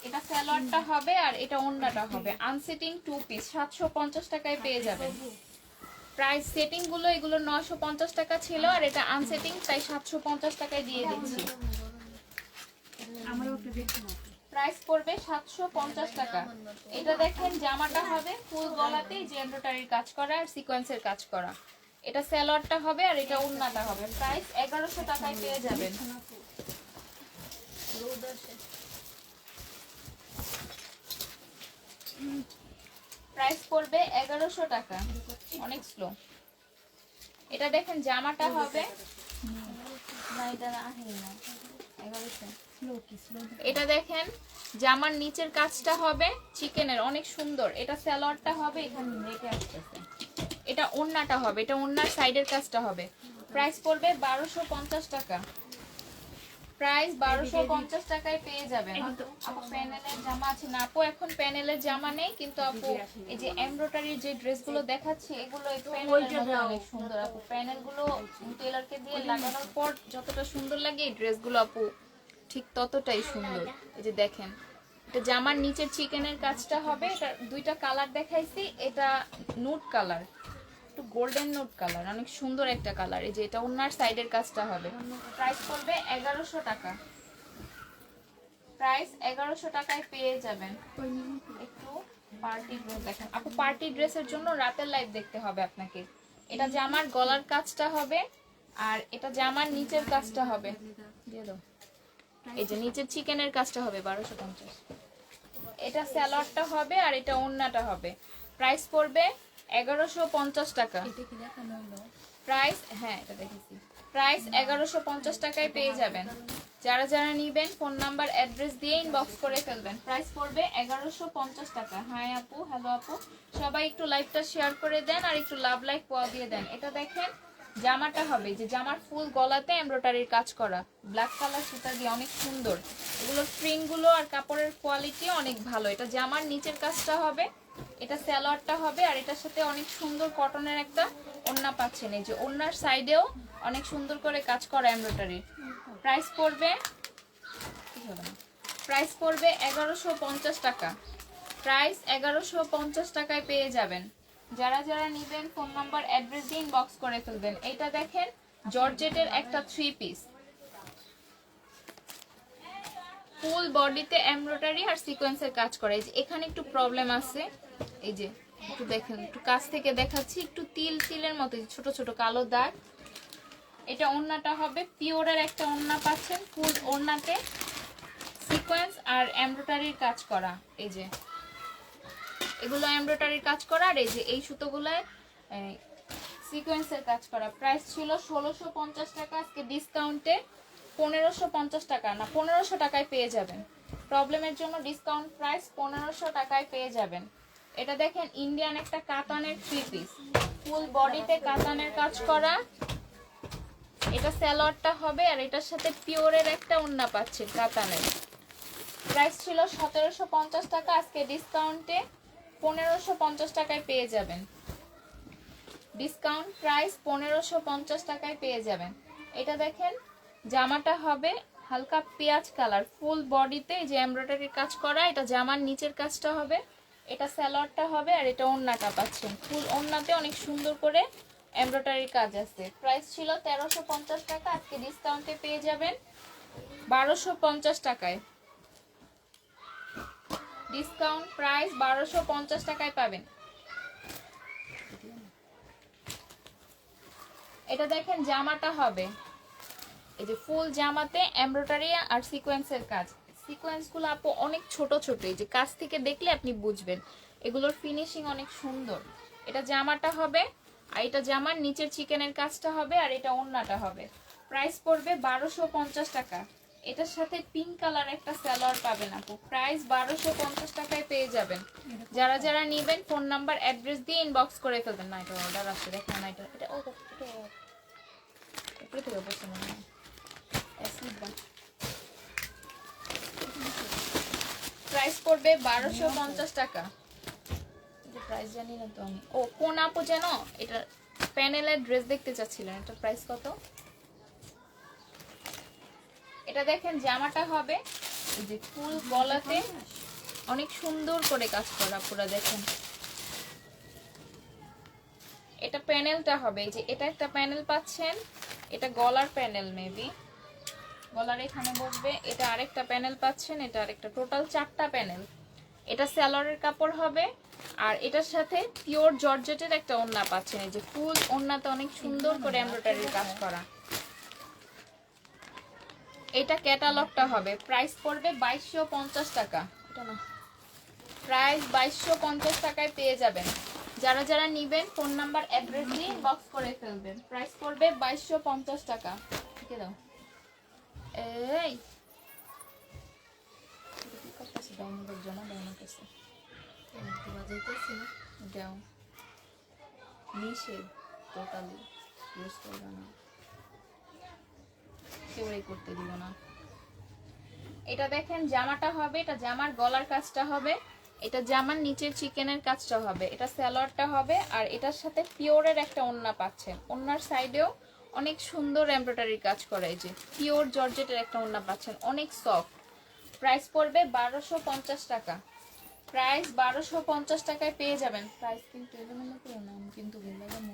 Speaker 1: এটা সালোয়ারটা হবে আর এটা ওড়নাটা হবে। আনসেটিং 2 পিস 750 টাকায় পেয়ে যাবেন। প্রাইস সেটিং গুলো এগুলো 950 টাকা ছিল আর এটা আনসেটিং তাই 750 টাকায় দিয়ে দিচ্ছি। প্রাইস পড়বে 750 টাকা। এটা দেখেন জামাটা হবে ফুল গলাতে যে এমব্রয়ডারির কাজ করা আর সিকোয়েন্সের কাজ করা, এটা সালোয়ারটা হবে আর এটা ওড়নাটা হবে। প্রাইস 1100 টাকায় পেয়ে যাবেন। প্রাইস পড়বে 1100 টাকা। অনেক স্লো। এটা দেখেন জামাটা হবে, এটা দেখেন জামার নিচের কাজটা হবে চিকেনের, অনেক সুন্দর। এটা সালোয়ারটা হবে, এখানে রেখে আসতেছে, এটা ওড়নাটা হবে, এটা ওড়নার সাইডের কাজটা হবে। প্রাইস পড়বে 1250 টাকা। প্রাইস 1250 টাকায় পেয়ে যাবেন। আপু প্যানেলের জামা আছে না? আপু এখন প্যানেলের জামা নেই, কিন্তু আপু এই যে এমব্রয়ডারির যে ড্রেসগুলো দেখাচ্ছি এগুলো অনেক সুন্দর। আপু প্যানেলগুলো টেলারকে দিয়ে লাগানোর পর যতটা সুন্দর লাগে এই ড্রেসগুলো আপু ঠিক ততটাই সুন্দর। এই যে দেখেন এটা জামার নিচের চিকেনের কাজটা হবে, এটা দুইটা কালার দেখাইছি, এটা নুড কালার, একটু গোল্ডেন নুড কালার, অনেক সুন্দর একটা কালার। এই যে এটা ওনার সাইডের কাজটা হবে। প্রাইস পড়বে 1100 টাকা। প্রাইস 1100 টাকায় পেয়ে যাবেন। একটু পার্টি ড্রেস দেখেন আপু, পার্টি ড্রেসের জন্য রাতের লাইভ দেখতে হবে আপনাকে। এটা জামার গলার কাজটা হবে আর এটা জামার নিচের কাজটা হবে। দিয়ে দাও। এই যে নিচের চিকেনের কাজটা হবে 1250। এটা স্যালাডটা হবে আর এটা ওন্নাটা হবে। প্রাইস পড়বে 1150 টাকা।
Speaker 2: এটা কি দেখানো হলো?
Speaker 1: প্রাইস, হ্যাঁ এটা দেখেছি। প্রাইস 1150 টাকায় পেয়ে যাবেন। যারা যারা নিবেন ফোন নাম্বার অ্যাড্রেস দিয়ে ইনবক্স করে ফেলবেন। প্রাইস পড়বে 1150 টাকা। হাই আপু, হ্যালো আপু, সবাই একটু লাইভটা শেয়ার করে দেন আর একটু লাভ লাইক পোয়া দিয়ে দেন। এটা দেখেন জামাটা হবে যে জামার ফুল গলাতে এমব্রয়ডারির কাজ করা, ব্ল্যাক কালার সুতা দিয়ে অনেক সুন্দর। এগুলোর প্রিন্টগুলো আর কাপড়ের কোয়ালিটি অনেক ভালো। এটা জামার নিচের কাজটা হবে, এটা সালোয়ারটা হবে আর এটার সাথে অনেক সুন্দর কটনের একটা ওড়না পাচ্ছেন। এই যে ওড়নার সাইডেও অনেক সুন্দর করে কাজ করা এমব্রয়ডারি। প্রাইস পড়বে, প্রাইস পড়বে 1150 টাকা। প্রাইস 1150 টাকায় পেয়ে যাবেন। যারা যারা নেবেন ফোন নাম্বার অ্যাড্রেস দিয়ে ইনবক্স করে ফেলবেন। এটা দেখেন জর্জেটের একটা 3 পিস, ফুল বডিতে এমব্রয়ডারি আর সিকোয়েন্সের কাজ করে। এই যে এখানে একটু প্রবলেম আছে, এই যে একটু দেখেন, একটু কাছ থেকে দেখাচ্ছি, একটু তিল তিলের মতো ছোট ছোট কালো দাগ। এটা ওড়নাটা হবে পিওরের একটা ওড়না পাচ্ছেন, ফুল ওড়নাতে সিকোয়েন্স আর এমব্রয়ডারির কাজ করা। এই যে এগুলো এমব্রয়ডারির কাজ করা আর এই যে এই সুতোগুলোয় সিকোয়েন্সের কাজ করা। প্রাইস ছিল 1650 টাকা, আজকে ডিসকাউন্টে 1550 টাকা, না 1500 টাকায় পেয়ে যাবেন। প্রবলেমের জন্য ডিসকাউন্ট প্রাইস 1500 টাকায় পেয়ে যাবেন। এটা দেখেন ইন্ডিয়ান একটা কাতানের 3 পিস, ফুল বডিতে কাতানের কাজ করা। এটা সালোয়ারটা হবে আর এটার সাথে পিওরের একটা ওড়না পাচ্ছেন কাতানের। প্রাইস ছিল 1750 টাকা, আজকে ডিসকাউন্টে 1550 টাকায় পেয়ে যাবেন। ডিসকাউন্ট প্রাইস 1550 টাকায় পেয়ে যাবেন। এটা দেখেন জামাটা হবে হালকা পেঁয়াজ কালার, ফুল বডিতে যে এমব্রয়ডারির কাজ করা। এটা জামার নিচের কাজটা হবে, এটা সালোয়ারটা হবে আর এটা ওড়নাটা পাচ্ছেন। ফুল ওড়নাতে অনেক সুন্দর করে এমব্রয়ডারির কাজ আছে। প্রাইস ছিল 1350 টাকা, আজকে ডিসকাউন্টে পেয়ে যাবেন 1250 টাকায়। ডিসকাউন্ট প্রাইস 1250 টাকায় পাবেন। এটা দেখেন জামাটা হবে এই যে ফুল জামাতে এমব্রয়ডারি আর সিকোয়েন্সের কাজ। সিকোয়েন্সগুলো আপু অনেক ছোট ছোট, এই যে কাছ থেকে দেখলে আপনি বুঝবেন এগুলোর ফিনিশিং অনেক সুন্দর। এটা জামাটা হবে আর এটা জামার নিচের চিকেনের কাজটা হবে আর এটা ওড়নাটা হবে। প্রাইস পড়বে 1250 টাকা। এটার সাথে পিঙ্ক কালার একটা সালোয়ার পাবেন আপু। প্রাইস 1250 টাকায় পেয়ে যাবেন। যারা যারা নেবেন ফোন নাম্বার অ্যাড্রেস দিয়ে ইনবক্স করে ফেলবেন। না এটা অর্ডার আছে, দেখেন না এটা এটা উপরে থেকে বসে মনে হয়। প্রাইস পড়বে 1250 টাকা। প্রাইস জানি না তো আমি। ও কোন আপু যেন এটা প্যানেলের ড্রেস দেখতে চাচ্ছিলেন, এটা প্রাইস কত? এটা দেখেন জামাটা হবে এই যে ফুল গলাতে অনেক সুন্দর করে কাজ করা পুরো দেখেন। এটা প্যানেলটা হবে এই যে এটা একটা প্যানেল পাচ্ছেন, এটা গলার প্যানেল মেবি গলার এখানে বসবে। এটা আরেকটা প্যানেল পাচ্ছেন, এটা আরেকটা, টোটাল 4টা প্যানেল। এটা সালোয়ারের কাপড় হবে আর এটার সাথে পিওর জর্জেটের একটা ওড়না পাচ্ছেন। এই যে ফুল ওড়নাতে অনেক সুন্দর করে এমব্রয়ডারির কাজ করা। এটা ক্যাটালগটা হবে। প্রাইস পড়বে 2250 টাকা। এটা না, প্রাইস 2250 টাকায় পেয়ে যাবেন। যারা যারা নেবেন ফোন নাম্বার অ্যাড্রেস দিয়ে ইনবক্স করে ফেলবেন। প্রাইস পড়বে 2250 টাকা। ঠিক দাও এই ডাউনলোড জমা ডাউনলোড আছে বাজাইতেছি না, দাও নিষেধ টোটালি ইউজ করবে না, কেউই করতে দিব না। এটা দেখেন জামাটা হবে, এটা জামার গলার কাজটা হবে, এটা জামার নিচের চিকেনের কাজটা হবে, এটা সালোয়ারটা হবে আর এটার সাথে পিওরের একটা ওড়না পাচ্ছেন। ওড়নার সাইডেও অনেক সুন্দর এমব্রয়ডারির কাজ করা, এই যে পিওর জর্জেটের একটা ওড়না পাচ্ছেন, অনেক সফট। প্রাইস পড়বে 1250 টাকা। প্রাইস 1250 টাকায় পেয়ে যাবেন। প্রাইস কিন্তু এজন্য করে না, আমি কিন্তু ভুলে যাবো।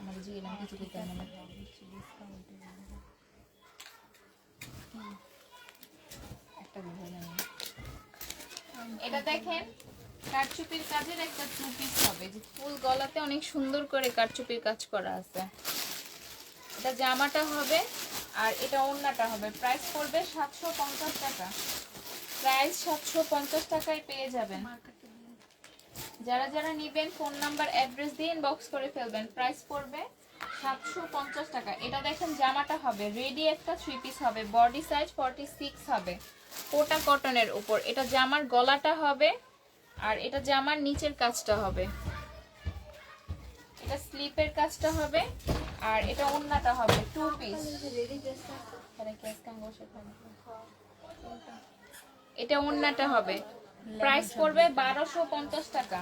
Speaker 1: আমার জি এলাম কিছু দিতে না, একটা ভুলে নেই। এটা দেখেন কারচুপির কাজের একটা 2 পিস হবে, যে ফুল গলাতে অনেক সুন্দর করে কারচুপির কাজ করা আছে। এটা জামাটা হবে আর এটা ওড়নাটা হবে। প্রাইস পড়বে 750 টাকা। প্রাইস 750 টাকায় পেয়ে যাবেন। যারা যারা নেবেন ফোন নাম্বার অ্যাড্রেস দিয়ে ইনবক্স করে ফেলবেন। প্রাইস পড়বে 750 টাকা। এটা দেখেন জামাটা হবে রেডি একটা 3 পিস হবে, বডি সাইজ 46 হবে, কোটা কটনের উপর। এটা জামার গলাটা হবে আর এটা জামার নিচের কাজটা হবে, এটা স্লিপের কাজটা হবে আর এটা ওড়নাটা হবে 2 পিস। এটা ওড়নাটা হবে। প্রাইস পড়বে 1250 টাকা।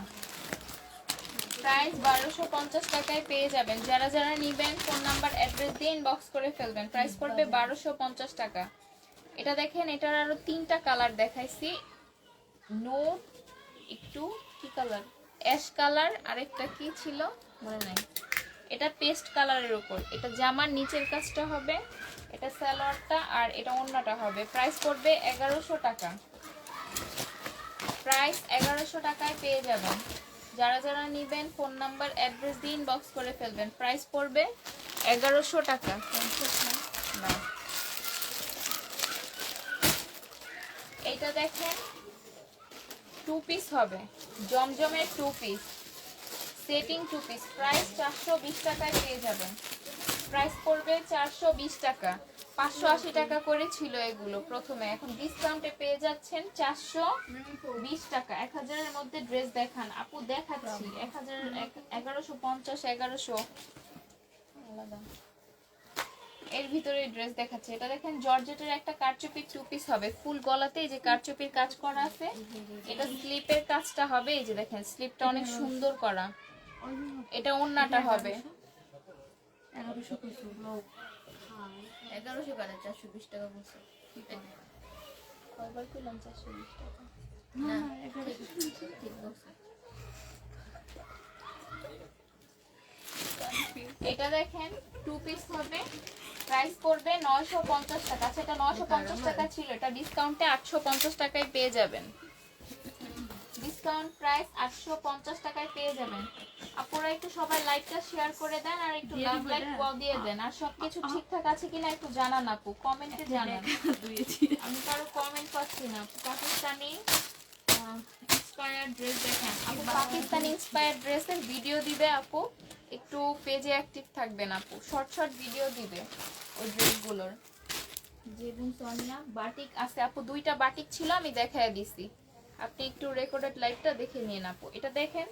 Speaker 1: প্রাইস 1250 টাকায় পেয়ে যাবেন। যারা যারা নেবেন ফোন নাম্বার অ্যাড্রেস দিয়ে ইনবক্স করে ফেলবেন। প্রাইস পড়বে 1250 টাকা। এটা দেখেন, এটার আরো 3টা কালার দেখাইছি। নোট একটু কি কালার, অ্যাশ কালার, আরেকটা কি ছিল মনে নাই। এটা পেস্ট কালারের উপর। এটা জামার নিচের কাজটা হবে, এটা সালোয়ারটা আর এটা ওড়নাটা হবে। প্রাইস পড়বে 1100 টাকা। প্রাইস 1100 টাকায় পেয়ে যাবেন। যারা যারা নেবেন ফোন নাম্বার অ্যাড্রেস দিয়ে ইনবক্স করে ফেলবেন। প্রাইস পড়বে 1100 টাকা। না, এইটা দেখেন 2 পিস হবে, জমজমের 2 পিস, সেটিং 2 পিস। প্রাইস 420 টাকায় পেয়ে যাবেন। প্রাইস পড়বে 420 টাকা। 580 টাকা করে ছিল এগুলো প্রথমে, এখন ডিসকাউন্টে পেয়ে যাচ্ছেন 420 টাকা। 1000 এর মধ্যে ড্রেস দেখান আপু। দেখাচ্ছি 1000, 1150, 1100 আলাদা, এর ভিতরে ড্রেস দেখাচ্ছে। এটা দেখেন জর্জেটের একটা কারচুপির 2 পিস হবে, ফুল গলাতে এই যে কারচুপির কাজ করা আছে। এটা স্লিপের কাজটা হবে, এই যে দেখেন স্লিপটা অনেক সুন্দর করা। এটা ওড়নাটা হবে
Speaker 2: 1100 কইছো ব্লগ
Speaker 3: 1100 করে 420 টাকা বলছে।
Speaker 1: কয়বার কইলাম 420 টাকা?
Speaker 2: না
Speaker 3: না,
Speaker 2: 1100
Speaker 3: ঠিক বলছে।
Speaker 1: এটা দেখেন 2 পিস হবে, প্রাইস পড়বে 950 টাকা। আচ্ছা, এটা 950 টাকা ছিল, এটা ডিসকাউন্টে 850 টাকায় পেয়ে যাবেন। ডিসকাউন্ট প্রাইস 850 টাকায় পেয়ে যাবেন। আপনারা একটু সবাই লাইকটা শেয়ার করে দেন আর একটু লাভ লাইক ওয়াও দিয়ে দেন। আর সবকিছু ঠিকঠাক আছে কিনা একটু জানান আপু, কমেন্টে জানান। আমি কারো কমেন্ট পাচ্ছি না। পাকিস্তানি ইন্সপায়ার্ড ড্রেস দেখেন আপু, পাকিস্তানি ইন্সপায়ার্ড ড্রেসের ভিডিও দিবে আপু, একটু পেজে অ্যাক্টিভ থাকবেন আপু। শর্ট শর্ট ভিডিও দিবে ওই ড্রেসগুলোর। যেদিন সোনিয়া বাটিক আছে আপু, 2টা বাটিক ছিল আমি দেখায় দিছি, আপনি একটু রেকর্ডেড লাইভটা দেখে নিন আপু। এটা দেখেন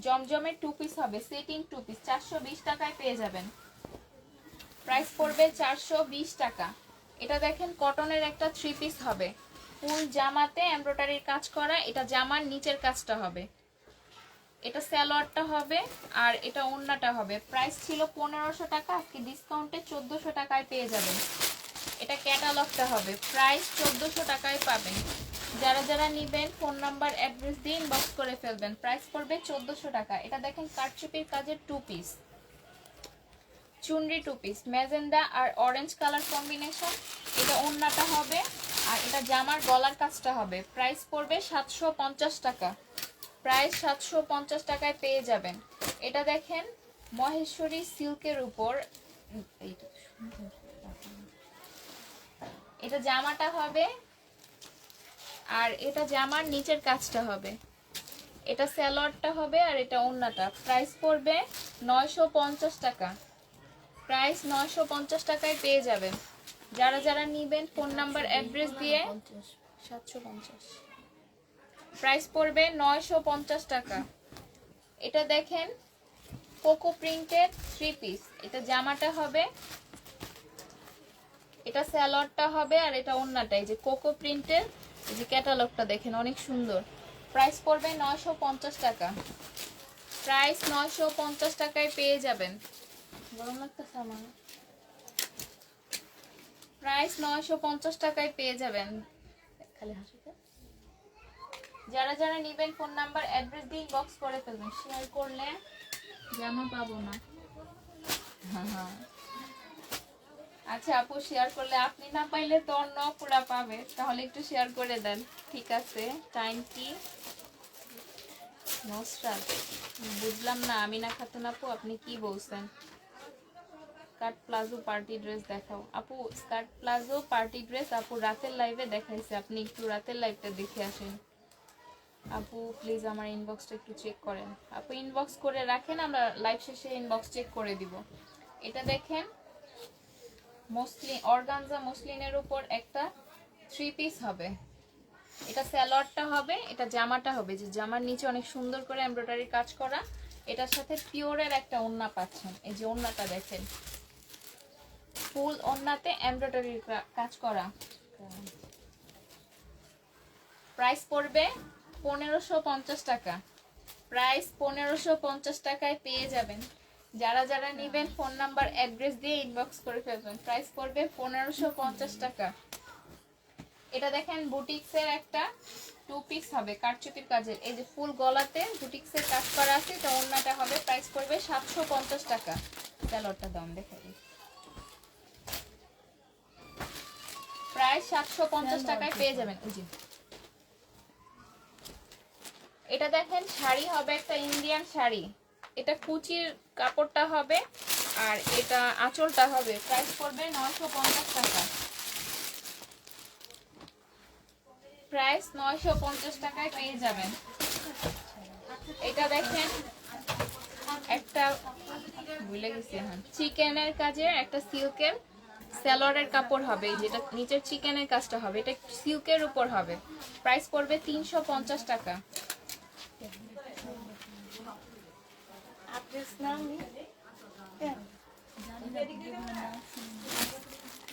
Speaker 1: জমজমের 2 পিস হবে, সেটিং 2 পিস, 420 টাকায় পেয়ে যাবেন। প্রাইস পড়বে 420 টাকা। এটা দেখেন কটনের একটা 3 পিস হবে, ফুল জামাতে এমব্রয়ডারির কাজ করা। এটা জামার নিচের কাজটা হবে, এটা সালোয়ারটা হবে আর এটা ওড়নাটা হবে। প্রাইস ছিল 1500 টাকা, আজকে ডিসকাউন্টে 1400 টাকায় পেয়ে যাবেন। এটা ক্যাটালগটা হবে, প্রাইস 1400 টাকায় পাবেন। যারা যারা নেবেন ফোন নাম্বার অ্যাড্রেস দিয়ে ইনবক্স করে ফেলবেন। প্রাইস পড়বে 1400 টাকা। এটা দেখেন কারচুপির কাজের 2 পিস, চুনরি 2 পিস, ম্যাজেন্ডা আর অরেঞ্জ কালার কম্বিনেশন। এটা ওড়নাটা হবে আর এটা জামার গলার কাজটা হবে। প্রাইস পড়বে 750 টাকা। প্রাইস 750 টাকায় পেয়ে যাবেন। এটা দেখেন মহেশ্বরী সিল্কের উপর, এটা জামাটা হবে আর এটা জামার নিচের কাজটা হবে, এটা সালোয়ারটা হবে আর এটা ওড়নাটা। প্রাইস পড়বে 950 টাকা। প্রাইস 950 টাকায় পেয়ে যাবেন। যারা যারা নেবেন ফোন নাম্বার অ্যাড্রেস দিয়ে 750, প্রাইস পড়বে 950 টাকা। এটা দেখেন কোকো প্রিন্টেড 3 পিস, এটা জামাটা হবে, এটা সালোয়ারটা হবে আর এটা ওড়নাটা। এই যে কোকো প্রিন্টের এই যে ক্যাটালগটা দেখেন অনেক সুন্দর। প্রাইস পড়বে 950 টাকা। প্রাইস 950 টাকায় পেয়ে যাবেন। গরম লাগতেছে আমার। প্রাইস 950 টাকায় পেয়ে যাবেন। খালি হাসিতে যারা যারা নেবেন ফোন নাম্বার অ্যাড্রেস দিয়ে ইনবক্স করে ফেলবেন। শেয়ার করলে জামা পাবো না। হ্যাঁ, আচ্ছা আপু, শেয়ার করলে আপনি না পাইলে তো অন্য পুরা পাবে, তাহলে একটু শেয়ার করে দেন। ঠিক আছে, টাইম কি? নসরাত, বুঝলাম না। আমিনা খাতুন আপু, আপনি কি বলছেন? স্কার্ট প্লাজো পার্টি ড্রেস দেখাও আপু। স্কার্ট প্লাজো পার্টি ড্রেস আপু রাতের লাইভে দেখাইছে, আপনি একটু রাতের লাইভটা দেখে আসেন আপু। প্লিজ আমার ইনবক্সটা একটু চেক করেন আপু, ইনবক্স করে রাখেন, আমরা লাইভ শেষে ইনবক্স চেক করে দিব। এটা দেখেন মসলিন, অর্গানজা মসলিনের উপর একটা 3 পিস হবে। এটা সালোয়ারটা হবে, এটা জামাটা হবে, যে জামার নিচে অনেক সুন্দর করে এমব্রয়ডারি কাজ করা। এটার সাথে পিওরের একটা ওড়না পাচ্ছেন, এই যে ওড়নাটা দেখেন ফুল ওড়নাতে এমব্রয়ডারি কাজ করা। প্রাইস পড়বে 1550 টাকা। প্রাইস 1550 টাকায় পেয়ে যাবেন। যারা যারা নেবেন ফোন নাম্বার অ্যাড্রেস দিয়ে ইনবক্স করে ফেলবেন। প্রাইস পড়বে 1550 টাকা। এটা দেখেন বুটিক্সের একটা 2 পিস হবে কারচুপির কাজের, এই যে ফুল গলাতে বুটিক্সের কাজ করা আছে। তো ওড়নাটা হবে, প্রাইস পড়বে 750 টাকা। সালোয়ারটা দাম দেখাই দিই। প্রাইস 750 টাকায় পেয়ে যাবেন। এই যে এটা দেখেন শাড়ি হবে, একটা ইন্ডিয়ান শাড়ি। এটা কুচির কাপড়টা হবে আর এটা আঁচলটা হবে। প্রাইস পড়বে 950 টাকা। প্রাইস 950 টাকায় পেয়ে যাবেন। এটা দেখেন একটা ভুলে গেছি এখন, চিকেনের কাজের একটা সিল্কের সালোয়ারের কাপড় হবে, যেটা নিচের চিকেনের কাজটা হবে, এটা সিল্কের উপর হবে। প্রাইস পড়বে 350 টাকা।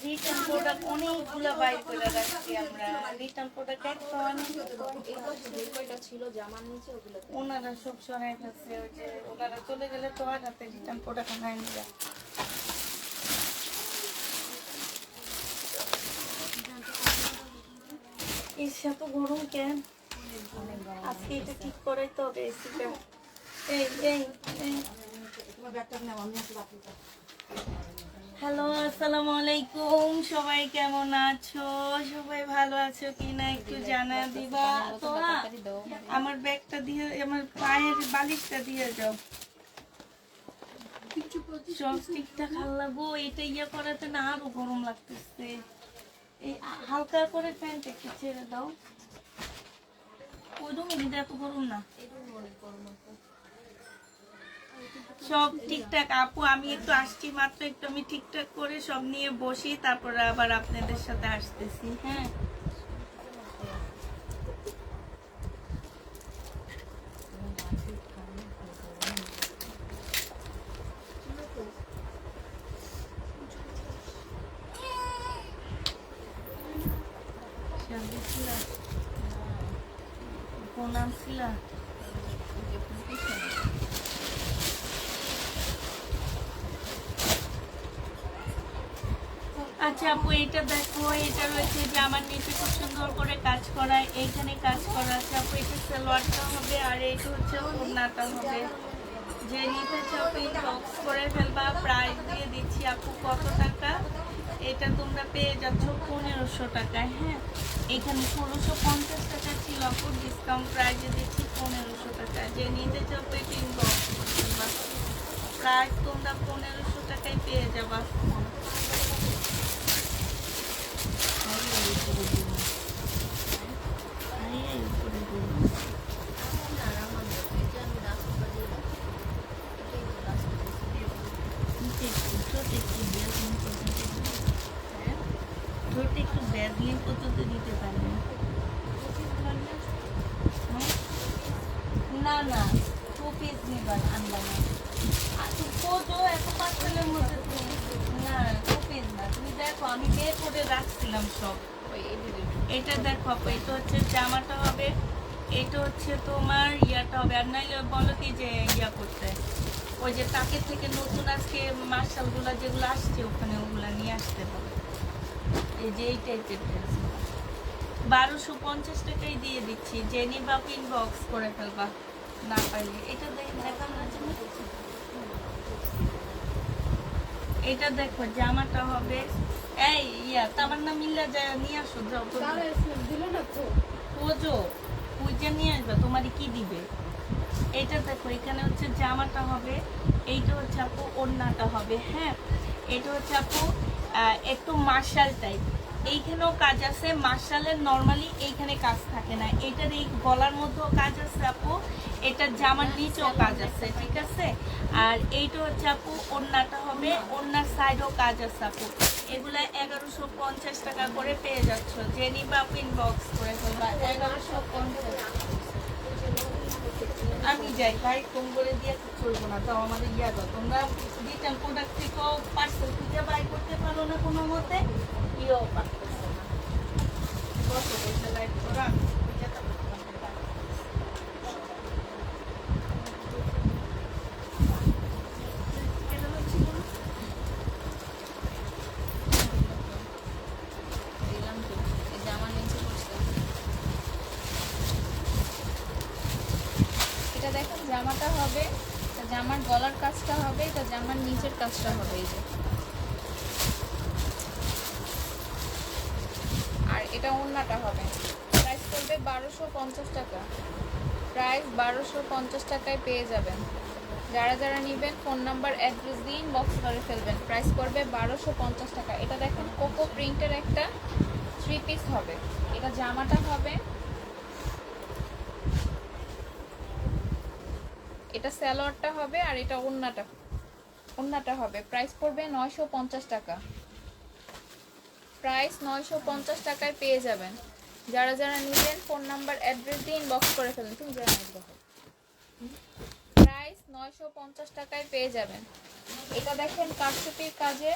Speaker 2: রিটার্ন প্রোডাক্ট অনেকগুলো বাই করে রাখছি আমরা। রিটার্ন প্রোডাক্ট একটা অনেক
Speaker 1: ছিল জামার নিচে, ওগুলো
Speaker 2: ওনারা সব সরাই ফেলছে। ওই যে ওনারা চলে গেলে তো আর হাতে রিটার্ন প্রোডাক্ট নাই নিয়ে এসে তো গরম কেন? আজকে এটা ঠিক করে তো হবে এসিটা। এই এই এই হ্যালো, আসসালামু আলাইকুম। সবাই কেমন আছো? সবাই ভালো আছো কিনা একটু জানা দিবা তো। আমার ব্যাগটা দিয়ে, আমার পায়ের বালিশটা দিয়ে যাও। সব ঠিকঠাক লাগবো। এটা ইয়ে করাতে না আরো গরম লাগতেছে। এই হালকা করে ফ্যানটা একটু ছেড়ে দাও। ওই রুমে কিন্তু এত গরম না। সব ঠিকঠাক আপু, আমি একটু আসছি মাত্র, একটু আমি ঠিকঠাক করে সব নিয়ে বসি, তারপরে আবার আপনাদের সাথে আসতেছি। হ্যাঁ, কোন নাম ছিল? আচ্ছা আপু, এটা দেখো, এটা রয়েছে যে আমার নিচে খুব সুন্দর করে কাজ করা, এইখানে কাজ করা আছে আপু। এটা সালোয়ারটা হবে আর এটা হচ্ছে ওড়নাটা হবে। যে নিতে চাও বক্স করে ফেলবা। প্রাইস দিয়ে দিচ্ছি আপু কত টাকা? এটা তোমরা পেয়ে যাচ্ছ 1500 টাকায়। হ্যাঁ, এখানে 1650 টাকা ছিল আপু, ডিসকাউন্ট প্রাইসে দিচ্ছি 1500 টাকা। যে নিতে চাও পেটিং বক্স করে ফেলবা। প্রাইস তোমরা 1500 টাকায় পেয়ে যাবা। একটু ব্যাগলিং পর্যন্ত দিতে পারবেন। না না, 2 পিস নিবার আনবা না। এত পার্সেলের মধ্যে না, 2 পিস না। তুমি দেখো, আমি বের করে রাখছিলাম সব। এটা দেখো আপু, এটা হচ্ছে জামাটা হবে, এটা হচ্ছে তোমার ইয়াটা হবে। আর নাইলে বলো কি যে ইয়া করতে, ওই যে তাকে থেকে নতুন আজকে মার্শালগুলা যেগুলো আসছে ওখানে, ওগুলা নিয়ে আসতে হবে। এই যে এই টাইপের ড্রেস 1250 টাকাই দিয়ে দিচ্ছি। যে নিবা ইনবক্স করে ফেলবা, না পাইলে। এটা দেখানো আছে, এটা দেখো জামাটা হবে। এই ইয়া তামান্না মিল্লা যায় নিয়ে আসো, যাও তো খোঁজো, খুঁজে নিয়ে আসবে। তোমারই কি দিবে? এটা দেখো, এখানে হচ্ছে জামাটা হবে, এইটা হচ্ছে আপু ওড়নাটা হবে। হ্যাঁ, এটা হচ্ছে আপু একটু মার্শাল টাইপ, এইখানেও কাজ আছে। মার্শালের নর্মালি এইখানে কাজ থাকে না, এটার এই গলার মধ্যেও কাজ আছে আপু, এটার জামার নিচেও কাজ আছে, ঠিক আছে। আর এইটা হচ্ছে আপু ওড়নাটা হবে, ওড়নার সাইডেও কাজ আছে আপু। এগুলা 1150 টাকা করে পেয়ে যাচ্ছ, যে নিবা আপু ইনবক্স করে ফেলবা। 1150। আমি যাই ভাই, কম করে দিয়ে চলবো না, তাও আমাদের ইয়া দাও। তোমরা রিটার্ন প্রোডাক্ট থেকেও পার্সেল থেকে বাই করতে পারো না কোনো মতে, ইও পারতেছে না। কত পয়সা লাইক করা
Speaker 1: দিলাম তো, এই জামার নিচে পড়ছে। এটা দেখেন জামাটা হবে, এটা জামার গলার কাজটা হবে, এটা জামার নিচের কাজটা হবে এই যে। আর এটা ওড়নাটা হবে। প্রাইস পড়বে 1250 টাকা। প্রাইস 1250 টাকায় পেয়ে যাবেন। যারা যারা নেবেন ফোন নাম্বার অ্যাড্রেস দিয়ে ইনবক্স করে ফেলবেন। প্রাইস পড়বে 1250 টাকা। এটা দেখেন কোকো প্রিন্টের একটা 3 পিস হবে। এটা জামাটা হবে, এটা সালোয়ারটা হবে, আর এটা ওড়নাটা হবে। প্রাইস পড়বে 950 টাকা। প্রাইস 950 টাকায় পেয়ে যাবেন। যারা যারা নেবেন ফোন নাম্বার অ্যাড্রেস দিয়ে ইনবক্স করে ফেলুন। তুমি জানো প্রাইস 950 টাকায় পেয়ে যাবেন। এটা দেখেন কারচুপির কাজে,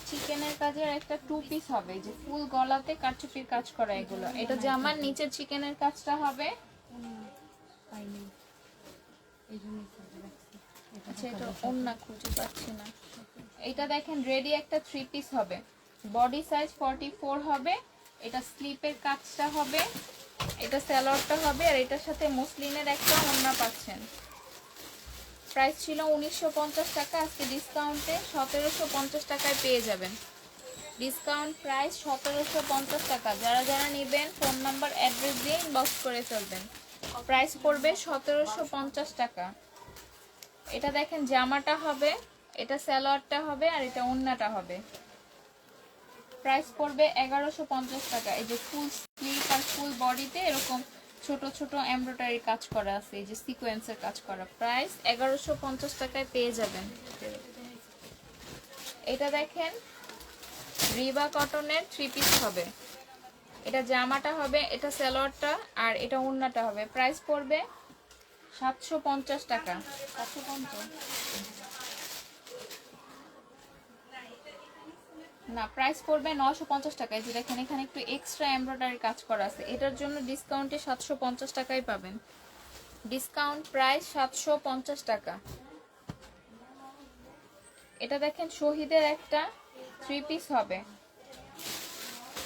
Speaker 1: চিকেনের কাজের একটা 2 পিস হবে, যে ফুল গলাতে কারচুপির কাজ করা এগুলো। এটা জামার নিচের চিকেনের কাজটা হবে। আচ্ছা, এটা ওড়না খুঁজে পাচ্ছি না। এটা দেখেন রেডি একটা 3 পিস হবে, বডি সাইজ 44 হবে। এটা স্লিপের কাজটা হবে, এটা সালোয়ারটা হবে, আর এটার সাথে মসলিনের একটা ওড়না পাচ্ছেন। প্রাইস ছিল 1950 টাকা, আজকে ডিসকাউন্টে 1750 টাকায় পেয়ে যাবেন। ডিসকাউন্ট প্রাইস 1750 টাকা। যারা যারা নেবেন ফোন নাম্বার অ্যাড্রেস দিয়ে ইনবক্স করে ফেলবেন। প্রাইস পড়বে 1750 টাকা। এটা দেখেন জামাটা হবে, এটা সালোয়ারটা হবে, আর এটা ওড়নাটা হবে। প্রাইস পড়বে 1150 টাকা। এই যে ফুল স্লিভ আর ফুল বডিতে এরকম ছোট ছোট এমব্রয়ডারি কাজ করা আছে, এই যে সিকোয়েন্সের কাজ করা। প্রাইস 1150 টাকায় পেয়ে যাবেন। এটা দেখেন রিবা কটনের 3 পিস হবে। এটা জামাটা হবে, এটা সালোয়ারটা, আর এটা ওড়নাটা হবে। প্রাইস পড়বে 750 টাকা। 750 না, প্রাইস পড়বে 950 টাকায়। যে দেখেন এখানে একটু এক্সট্রা এমব্রয়ডারি কাজ করা আছে, এটার জন্য ডিসকাউন্টে 750 টাকায় পাবেন। ডিসকাউন্ট প্রাইস 750 টাকা। এটা দেখেন শহীদের একটা 3 পিস হবে,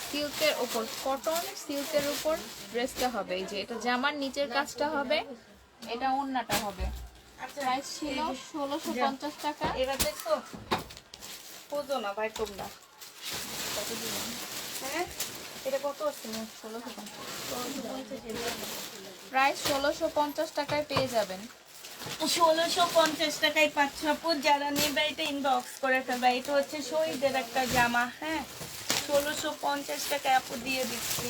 Speaker 1: সিল্কের উপর, কটন সিল্কের উপর ড্রেসটা হবে। এই যে এটা জামার নিচের কাজটা হবে, এটা ওড়নাটা হবে। প্রাইস ছিল 1650 টাকা।
Speaker 2: এবার দেখো বুঝো না ভাই তোমরা,
Speaker 1: কত দিবেন?
Speaker 2: হ্যাঁ এটা কত আছে?
Speaker 1: 1650। প্রাইস 1650 টাকায় পেয়ে যাবেন।
Speaker 2: 1650 টাকায় পাচ্ছ আপু। যারা নেবে এটা ইনবক্স করে ফেলবা। এটা হচ্ছে শহীদের একটা জামা, হ্যাঁ 1650 টাকায় আপু দিয়ে দিচ্ছি,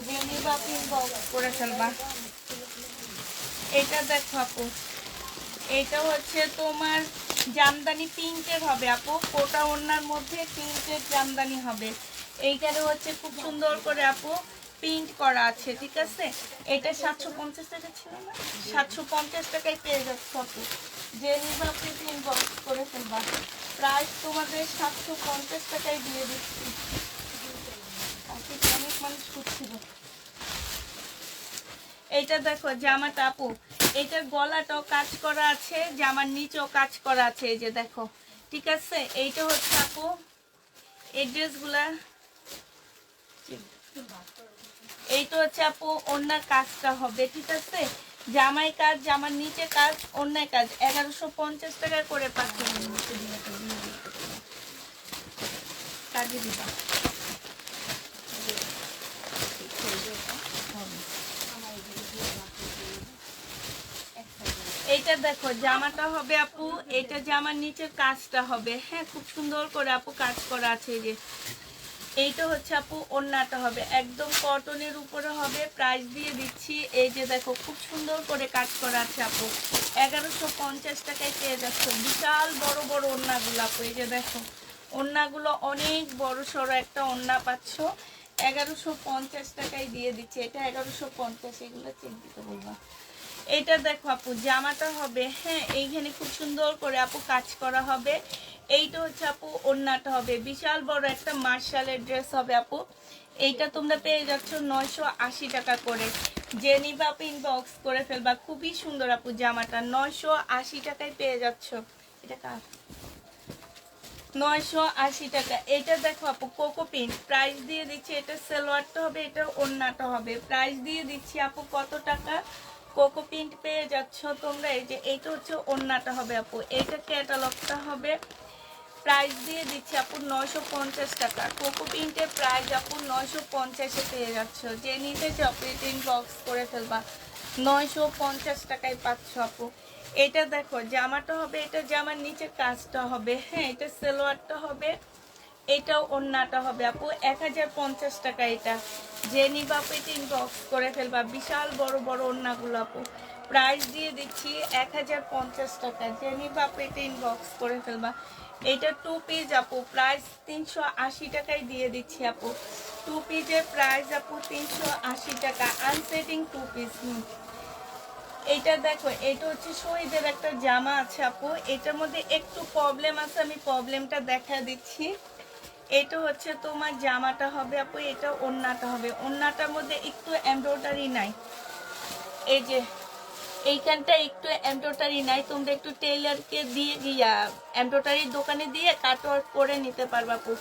Speaker 2: যে নেবা আপু ইনবক্স করে ফেলবা। এটা দেখো আপু, এটা হচ্ছে তোমার জামদানি প্রিন্টের হবে আপু, কোটা ওড়নার মধ্যে প্রিন্টের জামদানি হবে। এইখানে হচ্ছে খুব সুন্দর করে আপু প্রিন্ট করা আছে, ঠিক আছে। এটা 750 টাকা ছিল না, 750 টাকায় পেয়ে যাচ্ছে আপু। যে নিবা আপনি ইনবক্স করে ফেলবা। প্রাইস তোমাদের 750 টাকায় দিয়ে দিচ্ছি। অনেক মানুষ খুঁজছিল। এইটা দেখো জামাটা আপু, এটার গলাটাও কাজ করা আছে, জামার নিচেও কাজ করা আছে, এই যে দেখো, ঠিক আছে। এইটা হচ্ছে আপু এই ড্রেসগুলা, এইটা হচ্ছে আপু ওড়নার কাজটা হবে, ঠিক আছে। জামাই কাজ, জামার নিচে কাজ, ওড়নায় কাজ। 1150 টাকা করে পাচ্ছি। কাজে দিবা এইটা দেখো জামাটা হবে আপু, এটা জামার নিচের কাজটা হবে, হ্যাঁ খুব সুন্দর করে আপু কাজ করা আছে। এই যে এইটা হচ্ছে আপু ওড়নাটা হবে একদম কটনের উপরে হবে, প্রাইস দিয়ে দিচ্ছি এই যে দেখো খুব সুন্দর করে কাজ করা আছে আপু, 1150 টাকায় পেয়ে যাচ্ছ। বিশাল বড় বড় ওড়নাগুলো আপু, এই যে দেখো ওড়নাগুলো অনেক বড় সড়ো একটা ওড়না পাচ্ছ, 1150 টাকায় দিয়ে দিচ্ছে। এটা 1150, এগুলো চেক দিতে বলবা। এটা দেখো আপু জামাটা হবে, হ্যাঁ এইখানে খুব সুন্দর করে আপু কাজ করা হবে। এইটা হচ্ছে আপু ওড়নাটা হবে, বিশাল বড় একটা মার্শালের ড্রেস হবে আপু। এইটা তোমরা পেয়ে যাচ্ছ 980 টাকা করে। যে নিবা ইনবক্স করে ফেলবা, খুবই সুন্দর আপু জামাটা, 980 টাকায় পেয়ে যাচ্ছ। এটা কার 980 টাকা। এটা দেখো আপু কোকো পিঙ্ক, প্রাইস দিয়ে দিচ্ছি, এটা সালোয়ারটা হবে, এটা ওড়নাটা হবে, প্রাইস দিয়ে দিচ্ছি আপু কত টাকা, কোকো প্রিন্ট পেয়ে যাচ্ছ তোমরা। এই যে এইটা হচ্ছে ওড়নাটা হবে আপু, এইটা ক্যাটালগটা হবে, প্রাইস দিয়ে দিচ্ছি আপু 950 টাকা। কোকো প্রিন্টের প্রাইস আপু 950-এ পেয়ে যাচ্ছ। যে নিতে চাও প্রিন্ট বক্স করে ফেলবা, 950 টাকায় পাচ্ছ আপু। এটা দেখো জামাটা হবে, এটা জামার নিচে কাজটা হবে, হ্যাঁ এটা সালোয়ারটা হবে, এটাও ওড়নাটা হবে আপু, 1050 টাকা। এটা যে নিবা প্রিন্ট বক্স করে ফেলবা, বিশাল বড় বড় ওড়নাগুলো আপু, প্রাইস দিয়ে দিচ্ছি 1050 টাকা। যে নিবা প্রিন্ট বক্স করে ফেলবা। এটা 2 পিস আপু, প্রাইস 380 টাকায় দিয়ে দিচ্ছি আপু। 2 পিসের প্রাইস আপু 380 টাকা, আনসেটিং 2 পিস। এইটা দেখো এটা হচ্ছে শহীদের একটা জামা আছে আপু, এটার মধ্যে একটু প্রবলেম আছে, আমি প্রবলেমটা দেখা দিচ্ছি। এটা হচ্ছে তোমার জামাটা হবে আপু, এটা ওড়নাটা হবে, ওড়নাটার মধ্যে একটু এমব্রয়ডারি নাই, এই যে এইখানটা একটু এমব্রয়ডারি নাই, তোমরা একটু টেইলারকে দিয়ে গিয়া এমব্রয়ডারির দোকানে দিয়ে কাটওয়ার্ক করে নিতে পারবা আপু।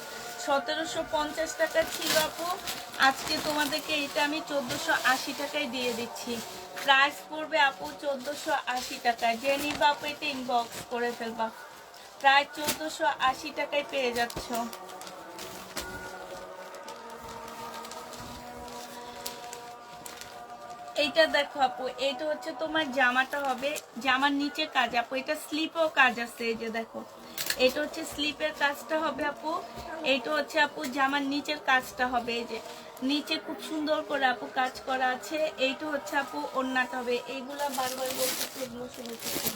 Speaker 2: 1750 টাকা ছিল আপু, আজকে তোমাদেরকে এটা আমি 1480 টাকায় দিয়ে দিচ্ছি। প্রাইস পড়বে আপু 1480 টাকা। যে নিবা আপু এটা ইনবক্স করে ফেলবা, প্রায় 1480 টাকায় পেয়ে যাচ্ছ। এইটা দেখো আপু, এটা হচ্ছে তোমার জামাটা হবে, জামার নিচে কাজ আপু, এটা স্লিপও কাজ আছে, এই যে দেখো এটা হচ্ছে স্লিপের কাজটা হবে আপু, এইটা হচ্ছে আপু জামার নিচের কাজটা হবে, এই যে নিচে খুব সুন্দর করে আপু কাজ করা আছে। এইটা হচ্ছে আপু ওড়নাটা হবে, এইগুলা বারবার বলতেছি, এগুলো শুরু করতে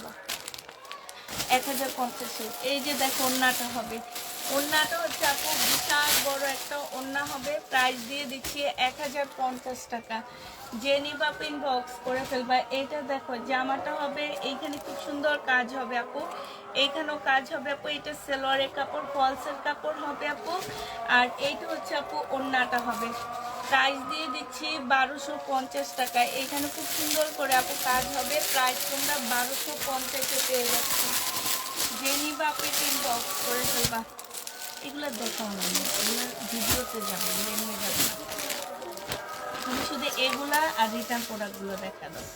Speaker 2: 1050। এই যে দেখো ওড়নাটা হবে, ওড়নাটা হচ্ছে আপু বিশাল বড় একটা ওড়না হবে, প্রাইস দিয়ে দিচ্ছি 1050 টাকা। যে নিবা ইনবক্স করে ফেলবা। এটা দেখো জামাটা হবে, এইখানে খুব সুন্দর কাজ হবে আপু, এইখানেও কাজ হবে আপু, এটা সালোয়ারের কাপড় ফলসের কাপড় হবে আপু, আর এইটা হচ্ছে আপু ওড়নাটা হবে, প্রাইস দিয়ে দিচ্ছি 1250 টাকা। এখানে খুব সুন্দর করে আপু কাজ হবে, প্রাইস তোমরা 1250-এ পেয়ে যাচ্ছি। যে নিবা আপনি ইনবক্স করে ফেলবা। এগুলো দেখাও না, এগুলো ভিডিওতে যাবে, এমনি যাবে না, তুমি শুধু এগুলা আর রিটার্ন প্রোডাক্টগুলো দেখা দাও।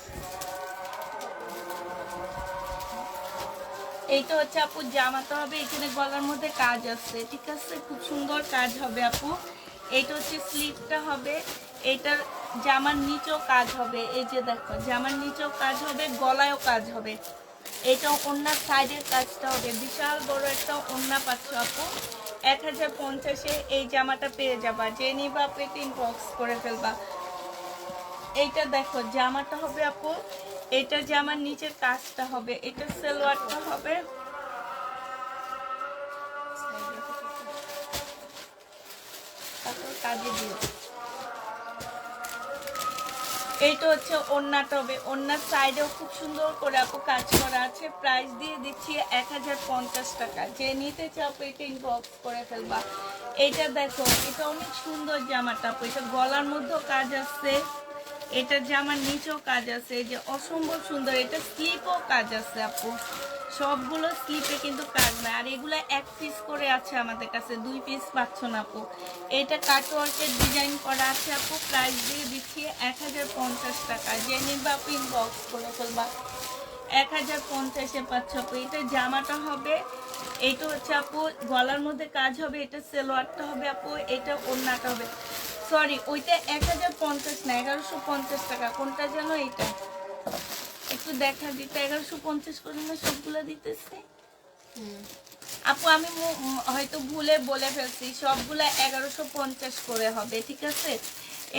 Speaker 2: এইটা হচ্ছে আপু জামাটা হবে, এখানে গলার মধ্যে কাজ আছে, ঠিক আছে, খুব সুন্দর কাজ হবে আপু। এইটা হচ্ছে স্লিভটা হবে, এইটার জামার নিচেও কাজ হবে, এই যে দেখো জামার নিচেও কাজ হবে, গলায়ও কাজ হবে। এটা ওড়নার সাইডের কাজটা হবে, বিশাল বড় একটা ওড়না পাচ্ছ আপু, 1050-এ এই জামাটা পেয়ে যাবা। যে নিবা আপু ইনবক্স করে ফেলবা। এইটা দেখো জামাটা হবে আপু, এটা জামার নিচের কাজটা হবে, এটা সালোয়ারটা হবে, কাজে দিও। এইটা হচ্ছে ওড়নাটা হবে, ওড়নার সাইডেও খুব সুন্দর করে আপু কাজ করা আছে, প্রাইস দিয়ে দিচ্ছি 1050 টাকা। যে নিতে চাও এটা ইনবক্স করে ফেলবা। এইটা দেখো এটা অনেক সুন্দর জামাটা আপু, এটা গলার মধ্যেও কাজ আছে, এটা জামার নিচেও কাজ আছে, এই যে অসম্ভব সুন্দর, এটা স্লিপও কাজ আছে আপু, সবগুলো স্লিপে কিন্তু কাজ নাই, আর এগুলো 1 পিস করে আছে আমাদের কাছে, 2 পিস পাচ্ছ না আপু। এটা কাটওয়ার্কের ডিজাইন করা আছে আপু, প্রাইস দিয়ে দিচ্ছি 1050 টাকা। যে নিবা আপু ইনবক্স করে ফেলবা, 1050-এ পাচ্ছ আপু। এটা জামাটা হবে, এইটা হচ্ছে আপু গলার মধ্যে কাজ হবে, এটা সালোয়ারটা হবে আপু, এটা ওড়নাটা হবে, সরি ওইটা 1050 না 1150 টাকা, কোনটা যেন এইটা একটু একটু দেখা দিতে, 1150 করে না সবগুলা দিতেছে আপু। আমি হয়তো ভুলে বলে ফেলছি, সবগুলা 1150 করে হবে, ঠিক আছে।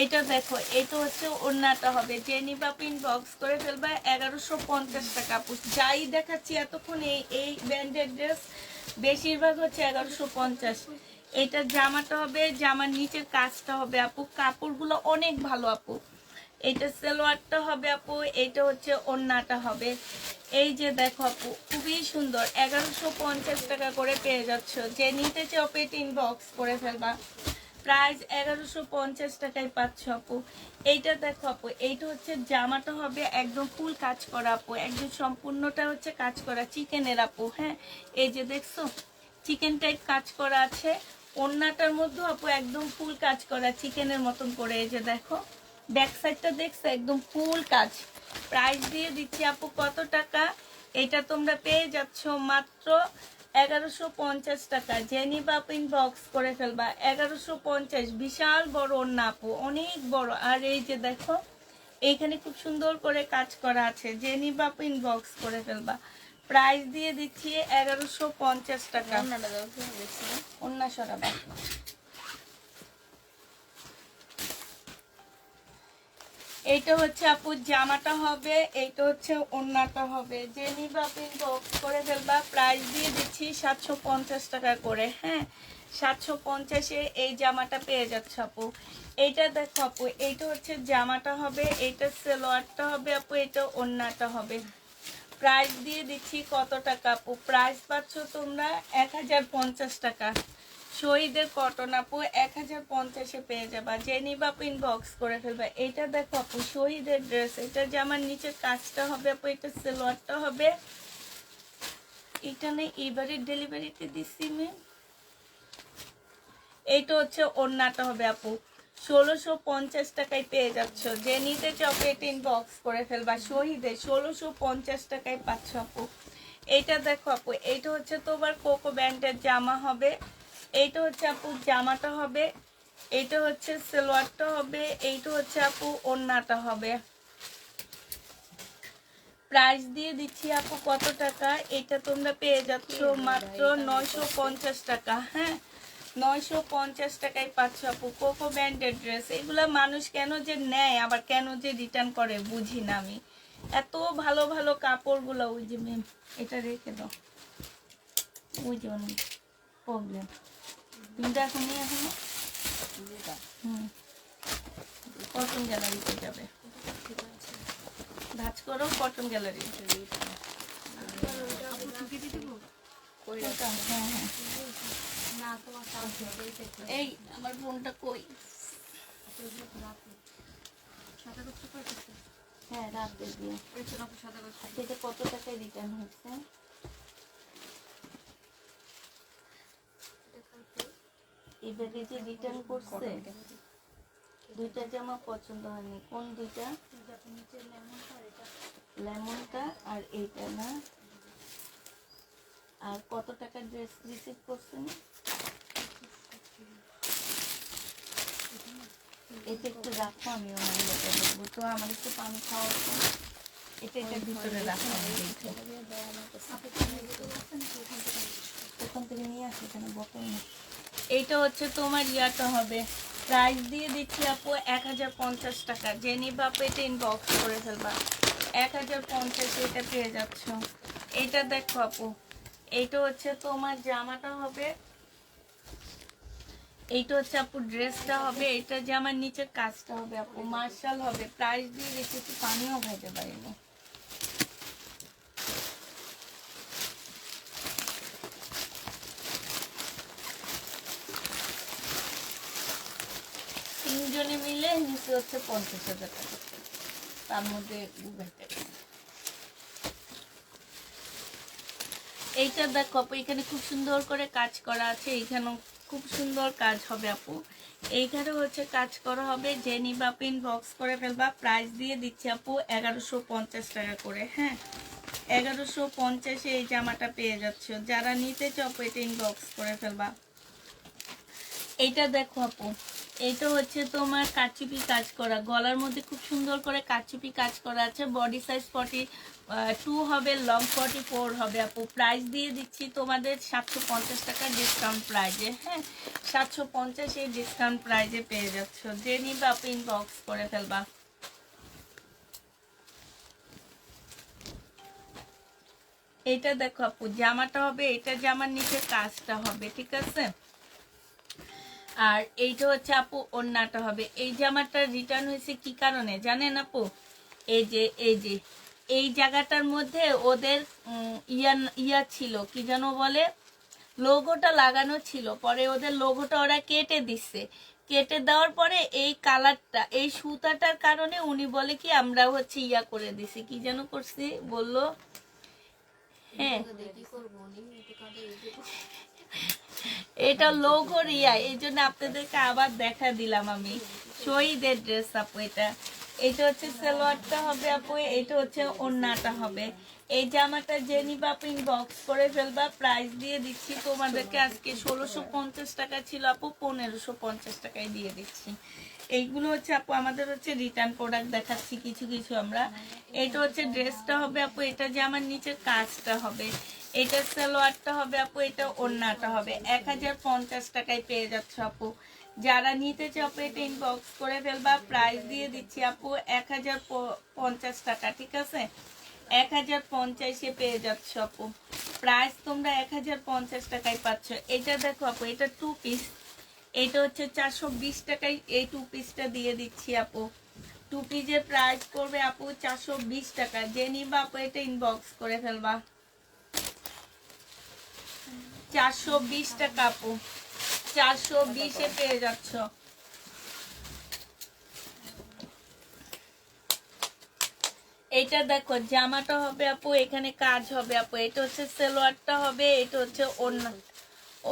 Speaker 2: এটা দেখো, এটা হচ্ছে ওড়নাটা হবে, যে নিবা পিন বক্স করে ফেলবা 1150 টাকা আপু। যাই দেখাচ্ছি এতক্ষণ এই ব্র্যান্ডের ড্রেস বেশিরভাগ হচ্ছে 1150। এটা জামাটা হবে, জামার নিচের কাজটা হবে আপু, কাপড়গুলো অনেক ভালো আপু। এটা সালোয়ারটা হবে আপু, এটা হচ্ছে ওড়নাটা হবে। এই যে দেখো আপু, খুবই সুন্দর, 1150 টাকা করে পেয়ে যাচ্ছ। যে নিতে চাও পেট ইনবক্স করে ফেলবা, প্রাইস 1150 টাকায় পাচ্ছ আপু। এইটা দেখো আপু, এইটা হচ্ছে জামাটা হবে একদম ফুল কাজ করা আপু, একদম সম্পূর্ণটা হচ্ছে কাজ করা চিকেনের আপু। হ্যাঁ, এই যে দেখছো চিকেন টাইপ কাজ করা আছে। ওড়নাটার মধ্যে আপু একদম ফুল কাজ করা চিকেনের মতন করে। এই যে দেখো ব্যাক সাইডটা দেখছো একদম ফুল কাজ। প্রাইস দিয়ে দিচ্ছি আপু কত টাকা, এটা তোমরা পেয়ে যাচ্ছ মাত্র 1150 টাকা। জেনি বাপিন বক্স করে ফেলবা 1150। বিশাল বড় ওড়না আপু, অনেক বড়। আর এই যে দেখো এইখানে খুব সুন্দর করে কাজ করা আছে, জেনি বাপিন বক্স করে ফেলবা। প্রাইস দিয়ে দিচ্ছি 1150 টাকা। ওড়না সরাবা। এইটা হচ্ছে আপু জামাটা হবে, এইটা হচ্ছে ওড়নাটা হবে। যে নিবা পিন বক্স করে ফেলবা, প্রাইস দিয়ে দিচ্ছি 750 টাকা করে। হ্যাঁ, 750-এ এই জামাটা পেয়ে যাচ্ছে আপু। এইটা দেখো আপু, এইটা হচ্ছে জামাটা হবে, এইটা সালোয়ারটা হবে আপু, এটা ওড়নাটা হবে। প্রাইস দিয়ে দিচ্ছি কত টাকা আপু, প্রাইস পাচ্ছ তোমরা 1050 টাকা। শহীদের কটন আপু 1050-এ পেয়ে যাবা। যে নিবা পিন বক্স করে ফেলবা। এটা দেখো আপু শহীদের ড্রেস, এটা জামার নিচের কাজটা হবে আপু, এটা সালোয়ারটা হবে। এটা নেই এবারে ডেলিভারিতে দিচ্ছি ম্যাম। এইটা হচ্ছে ওড়নাটা হবে আপু, 1650 টাকায় পেয়ে যাচ্ছ। যে নিতে চাও পেট ইনবক্স করে ফেলবা। শহীদের 1650 টাকায় পাচ্ছ আপু। এইটা দেখো আপু, এইটা হচ্ছে তোমার কোকো ব্যান্ডের জামা হবে। এইটা হচ্ছে আপু জামাটা হবে, এইটা হচ্ছে সালোয়ারটা হবে, এইটা হচ্ছে আপু ওড়নাটা হবে। প্রাইস দিয়ে দিচ্ছি আপু কত টাকা, এটা তোমরা পেয়ে যাচ্ছ মাত্র 950 টাকা। হ্যাঁ, 950 টাকায় পাচ্ছ আপু কোকো ব্র্যান্ডের ড্রেস। এগুলা মানুষ কেন যে নেয় আবার কেন যে রিটার্ন করে বুঝি না আমি। এত ভালো ভালো কাপড়গুলো। ওই যে ম্যাম এটা রেখে দাও, ওই যে অনেক প্রবলেম। তুমি তো এখন নিয়ে আসো না। কটন গ্যালারিতে যাবে, ভাজ করো কটন গ্যালারি। হ্যাঁ হ্যাঁ, এই আমার বোনটা কই? হ্যাঁ রাতে দিয়ে সেটা কত টাকায় রিটার্ন হচ্ছে? এবারে যে রিটার্ন করছে দুইটা জামা পছন্দ হয়নি। কোন দুইটা? লেমনটা আর এইটা না। আর কত টাকা ড্রেস রিসিভ করছেন? এটা একটু রাখো, আমি মহিলাটা দেখবো তো। আমার একটু পানি খাওয়া তো, এটা এটার ভিতরে রাখো, আমি দেখবো। ওখান থেকে নিয়ে আসি, এখানে বোতল না। এইটা হচ্ছে তোমার ইয়াটা হবে। প্রাইস দিয়ে দিচ্ছি আপু 1050 টাকা। যে নিবা পেটে ইনবক্স করে ফেলবা 1050 এটা পেয়ে যাচ্ছ। এইটা দেখো আপু, এইটা হচ্ছে তোমার জামাটা হবে, এইটা হচ্ছে আপু ড্রেসটা হবে, এটা জামার নিচের কাজটা হবে আপু, মার্শাল হবে। প্রাইস দিয়ে দিচ্ছি, একটু পানিও খাইতে পারিনি। তিনজনে মিলে নিচে হচ্ছে 50,000 টাকা, তার মধ্যে এইটা দেখো আপু, এখানে খুব সুন্দর করে কাজ করা আছে, এইখানেও খুব সুন্দর কাজ হবে আপু। এইখানে হচ্ছে কাজ করা হবে। যে নিবা পিন বক্স করে ফেলবা। প্রাইস দিয়ে দিচ্ছি আপু 1150 টাকা করে। হ্যাঁ, 1150-এ এই জামাটা পেয়ে যাচ্ছ। যারা নিতে চাও পেট ইনবক্স করে ফেলবা। এইটা দেখো আপু, এটা হচ্ছে তোমার কারচুপি কাজ করা, গলার মধ্যে খুব সুন্দর করে কারচুপি কাজ করা আছে। বডি সাইজ 42 হবে, লং 44 হবে আপু। প্রাইস দিয়ে দিচ্ছি তোমাদের 750 টাকা ডিসকাউন্ট প্রাইজে। হ্যাঁ, 750 এই ডিসকাউন্ট প্রাইজে পেয়ে যাচ্ছ। যে নিবে আপু ইনবক্স করে ফেলবা। এটা দেখো আপু, জামাটা হবে, এটা জামার নিচে কাজটা হবে, ঠিক আছে। আর এইটা হচ্ছে আপু ওড়নাটা হবে। এই জামাটা রিটার্ন হয়েছে কি কারণে জানেন আপু? এই জায়গাটার মধ্যে ওদের ইয়া ছিল, কি যেন বলে, লোগোটা লাগানো ছিল, পরে ওদের লোগোটা ওরা কেটে দিচ্ছে। কেটে দেওয়ার পরে এই কালারটা, এই সুতাটার কারণে উনি বলে কি আমরা হচ্ছে ইয়া করে দিছি, কি যেন করছি বললো। হ্যাঁ, এটা লোগোর ইয়া, এই জন্য আপনাদেরকে আবার দেখা দিলাম আমি। শহীদের ড্রেস আপু এটা। এটা হচ্ছে সালোয়ারটা হবে আপু, এটা হচ্ছে ওড়নাটা হবে। এই জামাটা যে নিবা আপু ইনবক্স করে ফেলবা। প্রাইস দিয়ে দিচ্ছি তোমাদেরকে আজকে 1650 টাকা ছিল আপু, 1550 টাকায় দিয়ে দিচ্ছি। এইগুলো হচ্ছে আপু আমাদের হচ্ছে রিটার্ন প্রোডাক্ট দেখাচ্ছি কিছু কিছু আমরা। এটা হচ্ছে ড্রেসটা হবে আপু, এটা যে আমার নিচের কাজটা হবে, এটা সালোয়ারটা হবে আপু, এটা ওড়নাটা হবে। 1050 টাকায় পেয়ে যাচ্ছে আপু। যারা নিতে চাও আপু এটা ইনবক্স করে ফেলবা। প্রাইস দিয়ে দিচ্ছি আপু 1050 টাকা, ঠিক আছে। 1050-এ পেয়ে যাচ্ছ আপু। প্রাইস তোমরা 1050 টাকায় পাচ্ছ। এটা দেখো আপু, এটা 2 পিস, এটা হচ্ছে 420 টাকায় এই 2 পিসটা দিয়ে দিচ্ছি আপু। 2 পিসের প্রাইস পড়বে আপু 420 টাকা। যে নিবা আপু এটা ইনবক্স করে ফেলবা। 420 টাকা আপু, 420-এ পেয়ে যাচ্ছ। এটা দেখো জামাটা হবে আপু, এখানে কাজ হবে আপু। এটা হচ্ছে সালোয়ারটা হবে, এটা হচ্ছে ওড়না,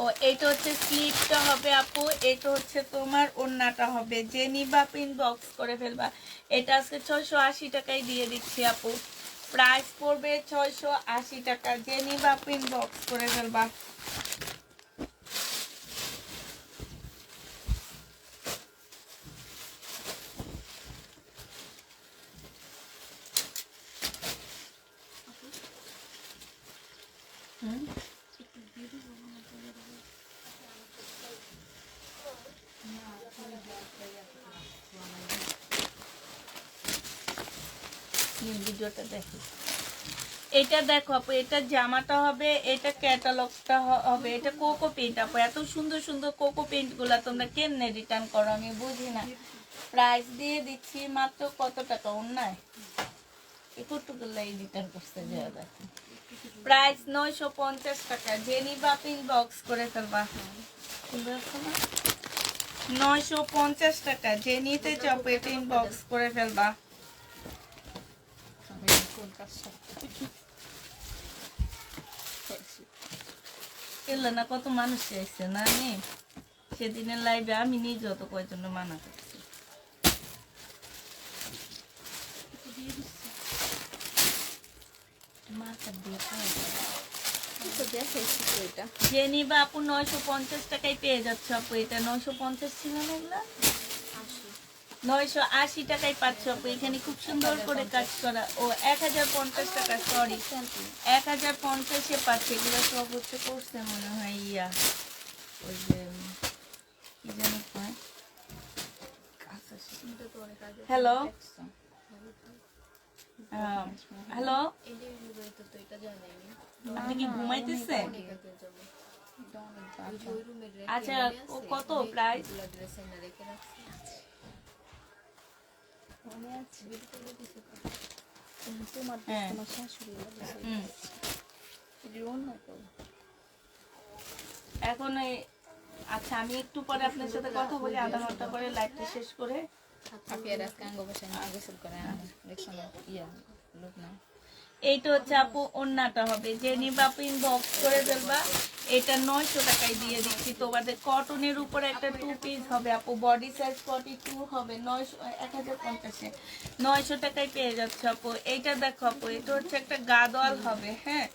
Speaker 2: ও এটা হচ্ছে স্লিভটা হবে আপু, এটা হচ্ছে তোমার ওড়নাটা হবে। যে নিবা আপু ইনবক্স করে ফেলবা। এটা আজকে 680 টাকায় দিয়ে দিচ্ছি আপু। প্রাইস পড়বে 680 টাকা। যে নিবা আপু ইনবক্স করে ফেলবা। ভিডিওটা দেখি। এটা দেখো আপু, এটা জামাটা হবে, এটা ক্যাটালগটা হবে, এটা কোকো পেইন্ট আপু। এত সুন্দর সুন্দর কোকো পেইন্ট গুলা তোমরা কেমনে রিটার্ন করো আমি বুঝি না। প্রাইস দিয়ে দিচ্ছি মাত্র কত টাকা? অন্যায় কতগুলাই রিটার্ন করতে যায় দেখো। প্রাইস 950 টাকা। যে নিবা ইনবক্স করে ফেলবা। 950 টাকা। যে নিতে চাও এটা ইনবক্স করে ফেলবা। এলো না, কত মানুষ চাইছে না আমি সেদিনের লাইভে, আমি নিজে অত কয়জন মানা করছি। যে নিবা আপু 950 টাকায় পেয়ে যাচ্ছে আপু। এটা 950 ছিল না, এগুলা 980 টাকায় পাচ্ছ আপু। এখানে খুব সুন্দর করে কাজ করা। ও 1050 টাকা, সরি 1050-এ পাচ্ছে। এগুলো সব হচ্ছে করছে মনে হয় ইয়া, ওই যে কি যেন হয়। হ্যালো হ্যালো, আপনি কি ঘুমাইতেছেন? আচ্ছা, কত প্রাইস? এখন আচ্ছা, আমি একটু পরে আপনার সাথে কথা বলি, আধা ঘন্টা পরে লাইভটা শেষ করে। এইটা হচ্ছে আপু ওড়নাটা হবে। যে নিবা আপু ইনবক্স করে ফেলবা। এটা 900 টাকায় দিয়ে দিচ্ছি তোমাদের। কটনের উপরে একটা 2 পিস হবে আপু, বডি সাইজ 42 হবে। 1050-এ 900 টাকায় পেয়ে যাচ্ছে আপু। এইটা দেখো আপু, এটা হচ্ছে একটা গাদোয়াল হবে। হ্যাঁ,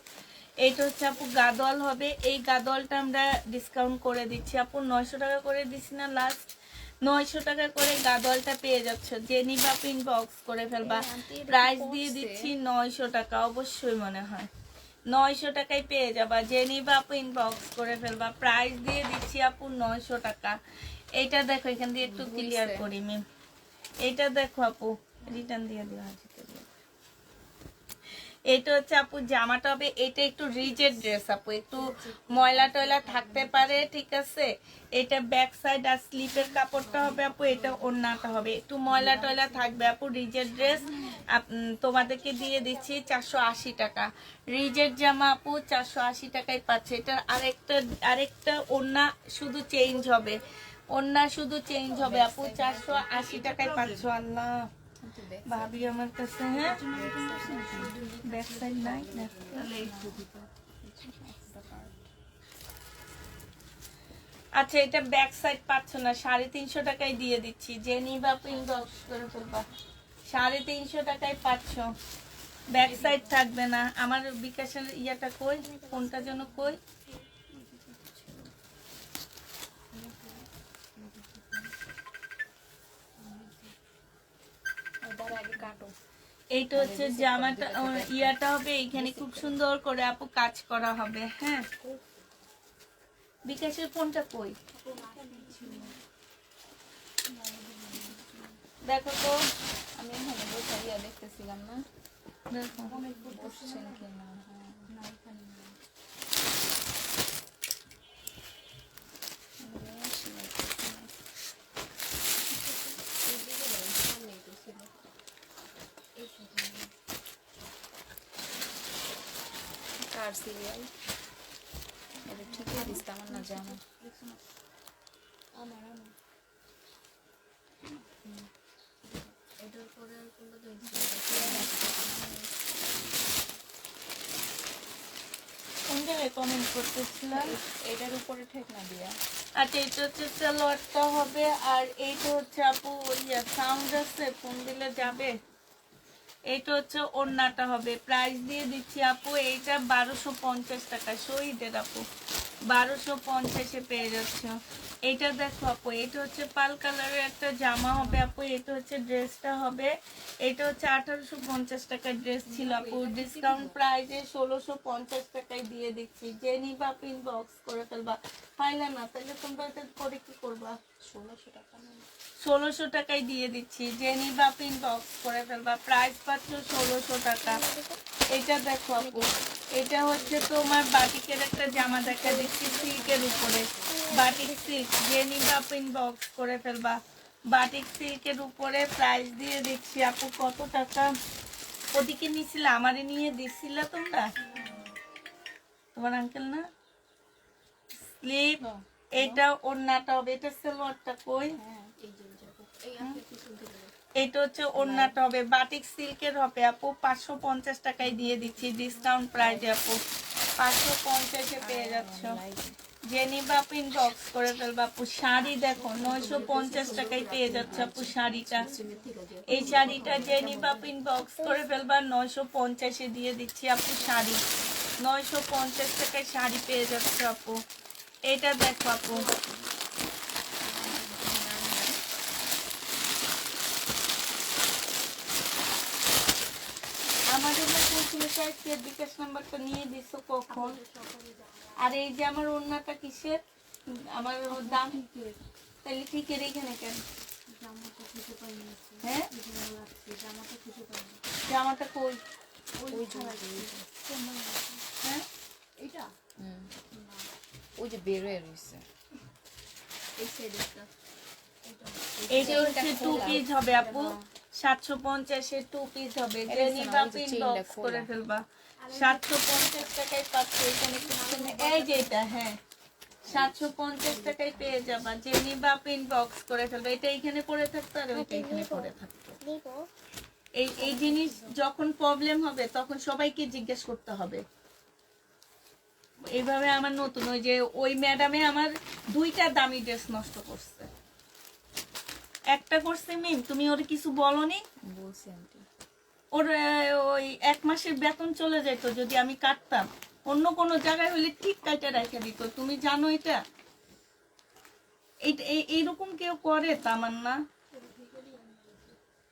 Speaker 2: এইটা হচ্ছে আপু গাদোয়াল হবে। এই গাদোয়ালটা আমরা ডিসকাউন্ট করে দিচ্ছি আপু, 900 টাকা করে দিচ্ছি না লাস্ট, 900 টাকা করে গাদোয়ালটা পেয়ে যাচ্ছ, যে নিবা ইনবক্স করে ফেলবা। প্রাইস দিয়ে দিচ্ছি 900 টাকা, অবশ্যই মনে হয় 900 টাকায় পেয়ে যাবা, যে নিবা ইনবক্স করে ফেলবা। প্রাইস দিয়ে দিচ্ছি আপু 900 টাকা। এটা দেখো, এখান দিয়ে একটু ক্লিয়ার করি মিম, এটা দেখো আপু, রিটার্ন দিয়ে দিও হাজিতে দিয়ে। এটা হচ্ছে আপু জামাটা হবে, এটা একটু রিজেড ড্রেস আপু, একটু ময়লা টয়লা থাকতে পারে, ঠিক আছে। এটা ব্যাক সাইড আর স্লিপের কাপড়টা হবে আপু, এটা ওড়নাটা হবে, একটু ময়লা টয়লা থাকবে আপু, রিজেড ড্রেস। তোমাদেরকে দিয়ে দিচ্ছি 480 টাকা। রিজেড জামা আপু 480 টাকায় পাচ্ছে। এটা আরেকটা ওড়না শুধু চেঞ্জ হবে, ওড়না শুধু চেঞ্জ হবে আপু, 480 টাকায় পাচ্ছ। আল্লাহ ভাবি আমার কাছে, হ্যাঁ ব্যাক সাইড নাই। আচ্ছা, এটা ব্যাক সাইড পাচ্ছ না, 350 টাকায় দিয়ে দিচ্ছি, যে নিবা ইনবক্স করে ফেলবা। 350 টাকায় পাচ্ছ, ব্যাক সাইড থাকবে না। আমার বিকাশের ইয়াটা কই, কোনটা যেন কই, এইটা হচ্ছে জামাটা, ইয়াটা হবে এইখানে খুব সুন্দর করে আপু কাজ করা হবে। হ্যাঁ, বিকাশের ফোনটা কই, দেখো তো,
Speaker 1: আমি এখানে বসে ইয়া দেখতেছিলাম না,
Speaker 2: দেখো
Speaker 1: বসছেন কিনা। কার সিরিয়াল এটা ঠিকই দিস আমার না জানো।
Speaker 3: এটার পরে আর কোনো
Speaker 2: কোন জায়গায় কমেন্ট করতেছিলাম,
Speaker 1: এটার উপরে ঠেক না দিয়া।
Speaker 2: আচ্ছা, এটা হচ্ছে সালোয়ারটা হবে, আর এইটা হচ্ছে আপু ইয়া সাউন্ড আছে, ফোন দিলে যাবে। এইটা হচ্ছে ওড়নাটা হবে। প্রাইস দিয়ে দিচ্ছি আপু, এইটা 1250 টাকা, শহীদের আপু 1250-এ পেয়ে যাচ্ছ। এইটা দেখো আপু, এটা হচ্ছে পাল কালারের একটা জামা হবে আপু, এটা হচ্ছে ড্রেসটা হবে। এটা হচ্ছে 1850 টাকার ড্রেস ছিল আপু, ডিসকাউন্ট প্রাইসে 1650 টাকায় দিয়ে দিচ্ছি, যে নিবা ইনবক্স করে ফেলবা। পাইলা না, তাহলে তোমরা এটা করে কি করবা?
Speaker 1: 1600 টাকা না,
Speaker 2: 1600 টাকায় দিয়ে দিচ্ছি, যে নিবা ইনবক্স করে ফেলবা। প্রাইস পাচ্ছ 1600 টাকা। এটা দেখো আপু, এটা হচ্ছে তোমার বাটিকের একটা জামা দেখা দিচ্ছি সিল্কের উপরে, বাটিক সিল্ক, যে নিবা ইনবক্স করে ফেলবা। বাটিক সিল্কের উপরে প্রাইস দিয়ে দিচ্ছি আপু কত টাকা, ওদিকে নিছিল, আমারে নিয়ে দিচ্ছিল তোমরা, তোমার আঙ্কেল না, স্লিপ। এটা ওড়নাটা হবে, এটা সালোয়ারটা কই, এটা হচ্ছে ওড়নাটা হবে, বাটিক সিল্কের হবে আপু, 550 টাকায় দিয়ে দিচ্ছি, ডিসকাউন্ট প্রাইসে আপু 550-এ পেয়ে যাচ্ছ, যে নিবা ইনবক্স করে ফেলবা আপু। শাড়ি দেখো 950 টাকায় পেয়ে যাচ্ছে আপু শাড়িটা, এই শাড়িটা যে নিবা ইনবক্স করে ফেলবা, 950-এ দিয়ে দিচ্ছি আপু শাড়ি, 950 টাকায় শাড়ি পেয়ে যাচ্ছে আপু। এটা দেখো আপু, আমাদের বিকাশ নাম্বারটা নিয়ে দিছো কখন? আর এই যে আমার ওড়নাটা কিসের, আমার দাম তাহলে ঠিক এর এখানে কেন? হ্যাঁ, জামাটা কই? হ্যাঁ,
Speaker 3: এটা
Speaker 1: ওই যে বের হয়ে রয়েছে।
Speaker 3: এই সাইডটা
Speaker 2: এইটা হচ্ছে 2 পিস হবে আপু, 750-এ 2 পিস হবে, যে নিবা ইনবক্স করে ফেলবা। 750 টাকায় পাচ্ছ এখানে কিছু নেই, এই যে এটা, হ্যাঁ 750 টাকায় পেয়ে যাবা, যে নিবা ইনবক্স করে ফেলবা। এটা এখানে পড়ে থাকতো আর ওইটা এখানে পড়ে থাকতো। এই জিনিস যখন প্রবলেম হবে তখন সবাইকে জিজ্ঞেস করতে হবে। এইভাবে আমার নতুন ওই যে ওই ম্যাডামে আমার 2টা দামি ড্রেস নষ্ট করছে, একটা করছে মিম, তুমি ওর কিছু বলনি?
Speaker 1: বলছি আন্টি,
Speaker 2: ওর ওই 1 মাসের বেতন চলে যেত যদি আমি কাটতাম, অন্য কোনো জায়গায় হলে ঠিক কাটে রেখে দিত, তুমি জানো এটা? এইরকম কেউ করে তামান্না?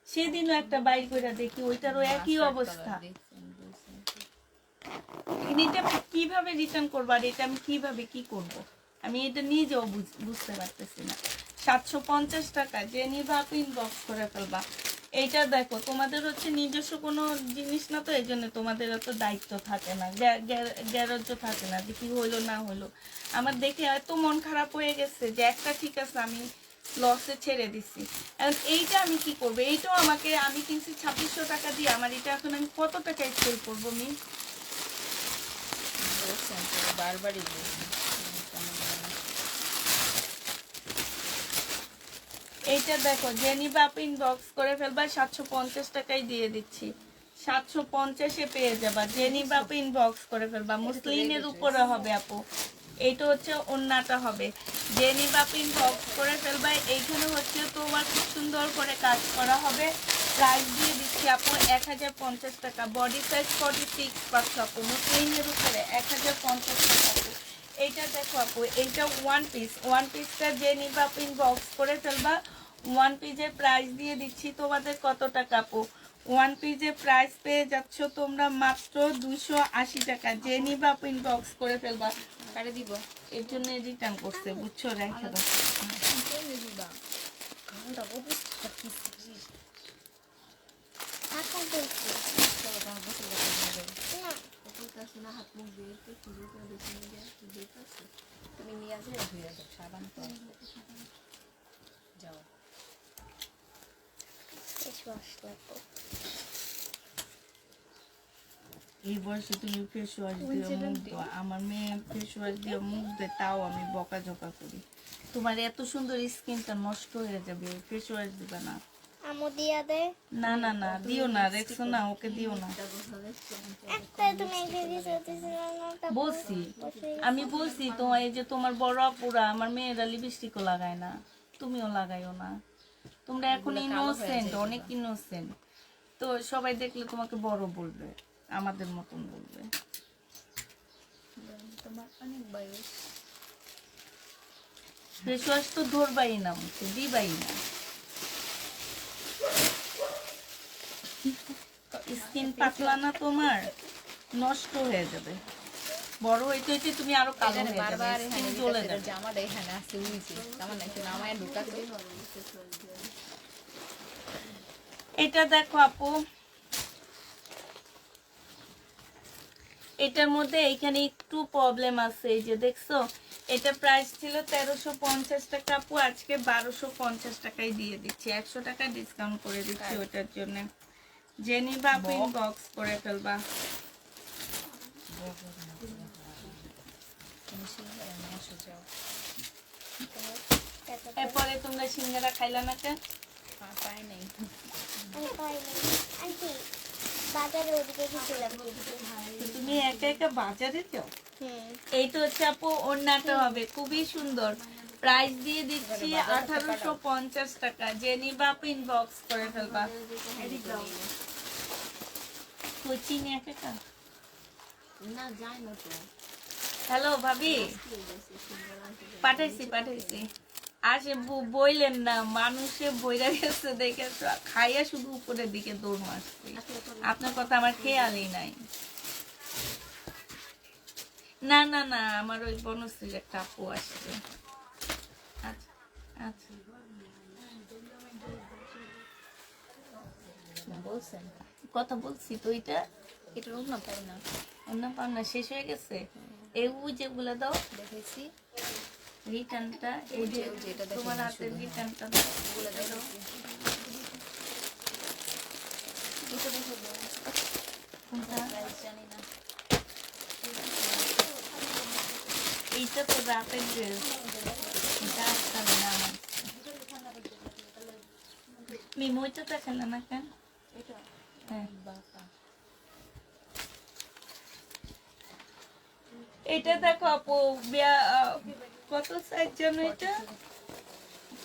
Speaker 2: সেদিনও একটা বাইর করে দেখি, ওইটারও একই অবস্থা। এটা আমি কিভাবে রিটার্ন করবো, আর এটা আমি কিভাবে কি করব? আমি এটা নিজেও বুঝতে পারতেছি না। 750 টাকা যে নিবা আপনি ইনবক্স করে ফেলবা। এইটা দেখো, তোমাদের হচ্ছে নিজস্ব কোনো জিনিস না, তো এই জন্য তোমাদের অত দায়িত্ব থাকে না, গ্যারাজ্য থাকে না যে কি হইলো না হইলো। আমার দেখে এত মন খারাপ হয়ে গেছে যে একটা ঠিক আছে আমি লসে ছেড়ে দিচ্ছি। এখন এইটা আমি কি করবো? এইটাও আমাকে, আমি কিনছি 2600 টাকা দিয়ে, আমার এটা এখন আমি কত টাকায় সেল করবো? আমি
Speaker 1: বারবারই
Speaker 2: এইটা দেখো, জেনি বাপ ইনবক্স করে ফেলবা, 750 টাকায় দিয়ে দিচ্ছি। 750-এ পেয়ে যাবা। জেনি বাপ ইনবক্স করে ফেলবা, মুসলিনের উপরে হবে আপু। এইটা হচ্ছে ওন্নাটা হবে। জেনি বাপ ইনবক্স করে ফেলবা। এইখানে হচ্ছে তোমার খুব সুন্দর করে কাজ করা হবে। প্রাইস দিয়ে দিচ্ছি আপু 1050 টাকা। বডি সাইজ 46 পাচ্ছ আপু, মুসলিনের উপরে 1050 টাকা আপু। এইটা দেখো আপু, এইটা ওয়ান পিসটা যে নিবা আপু ইনবক্স করে ফেলবা। ওয়ান পিসের প্রাইস দিয়ে দিচ্ছি তোমাদের কত টাকা আপু? ওয়ান পিসের প্রাইস পেয়ে যাচ্ছ তোমরা মাত্র 280 টাকা। যে নিবা আপু ইনবক্স করে ফেলবা।
Speaker 1: কারে দিব?
Speaker 2: এর জন্য রিটার্ন করছে, বুঝছো? রেখে দাও।
Speaker 3: এখন বলছি না, হাত মুখ দিয়ে শুরু করে দিচ্ছি।
Speaker 1: তুমি নিয়ে আসবে, ধুয়ে যাও, সাবান তো যাও।
Speaker 2: এই বয়সে তুমি ফেস ওয়াশ দিয়ে মুখ দাও, আমার মেয়ে ফেস ওয়াশ দিয়ে মুখ দেয়, তাও আমি বকাঝকা করি। তোমার এত সুন্দর স্কিনটা নষ্ট হয়ে যাবে, ফেস ওয়াশ দিবে না।
Speaker 3: আমু দিয়া দে।
Speaker 2: না না না, দিও না, রেখছো না, ওকে দিও না।
Speaker 3: একটা তুমি
Speaker 2: বলছি, আমি বলছি তোমার, এই যে তোমার বড় আপুরা, আমার মেয়েরা লিপস্টিকও লাগায় না, তুমিও লাগাইও না। তোমরা এখন ইনোসেন্ট, অনেক ইনোসেন্ট। তো সবাই দেখলে তোমাকে বড় বলবে, আমাদের মতন বলবে।
Speaker 1: তোমার অনেক বয়স।
Speaker 2: ফেস ওয়াশ তো ধরবাই না, মুখে দিবাই না। স্কিন পাতলা না তোমার, নষ্ট হয়ে যাবে। বড় হইতে হইতে তুমি আরো কালো হয়ে যাবে,
Speaker 1: বারবার
Speaker 2: স্কিন জ্বলে যাবে।
Speaker 1: জামাটা এখানে আছে উইছে, আমার নাকি নামায় ঢুকাছে।
Speaker 2: এটা দেখো আপু, এটার মধ্যে এইখানে একটু প্রবলেম আছে, এই যে দেখছো, এটা প্রাইস ছিল 1350 টাকা আপু, আজকে 1250 টাকায় দিয়ে দিচ্ছি। 100 টাকা ডিসকাউন্ট করে দিচ্ছি ওটার জন্য। জেনি বাপু ইনবক্স করে ফেলবা। এরপরে তোমরা সিঙ্গারা খাইলা না কেন?
Speaker 1: পাই নাই।
Speaker 3: আন্টি বাজারে ওদিকে গেছিলাম।
Speaker 2: তো তুমি একা একা বাজারে যাও? এইটা হচ্ছে আপু ওড়নাটা হবে, খুবই সুন্দর। প্রাইস দিয়ে দিচ্ছি 1850 টাকা। জেনি বাপু ইনবক্স করে ফেলবা। কোচিং একা একা?
Speaker 3: না যাই না তো।
Speaker 2: হ্যালো ভাবি, পাঠাইছি। আসে বইলেন না, মানুষে বইরা গেছে দেখে খাইয়া শুধু উপরের দিকে দৌড় মারছি। আপনার কথা আমার খেয়ালই নাই। না না না, আমার ওই বনশ্রীর একটা আপু আসছে। আচ্ছা আচ্ছা,
Speaker 1: বলছেন
Speaker 2: কথা বলছি তো। এটা
Speaker 1: এটা রোগ না পাই না,
Speaker 2: অন্য পান্না শেষ হয়ে গেছে। এই যেগুলো দাও,
Speaker 1: দেখেছি
Speaker 2: রিটার্নটা, এই যে
Speaker 1: যেটা দেখে
Speaker 2: তোমার হাতের রিটার্নটা দাও।
Speaker 1: ওগুলো দেখো। এটা দেখো,
Speaker 2: কোনটা?
Speaker 1: প্রাইস জানি না।
Speaker 2: এইটা তো রাতের ড্রেস, এটা আসতে না আমার। মিমইটা তো খেলে না কেন? হ্যাঁ, এটা দেখো আপু, কত সাইজ যেন এটা?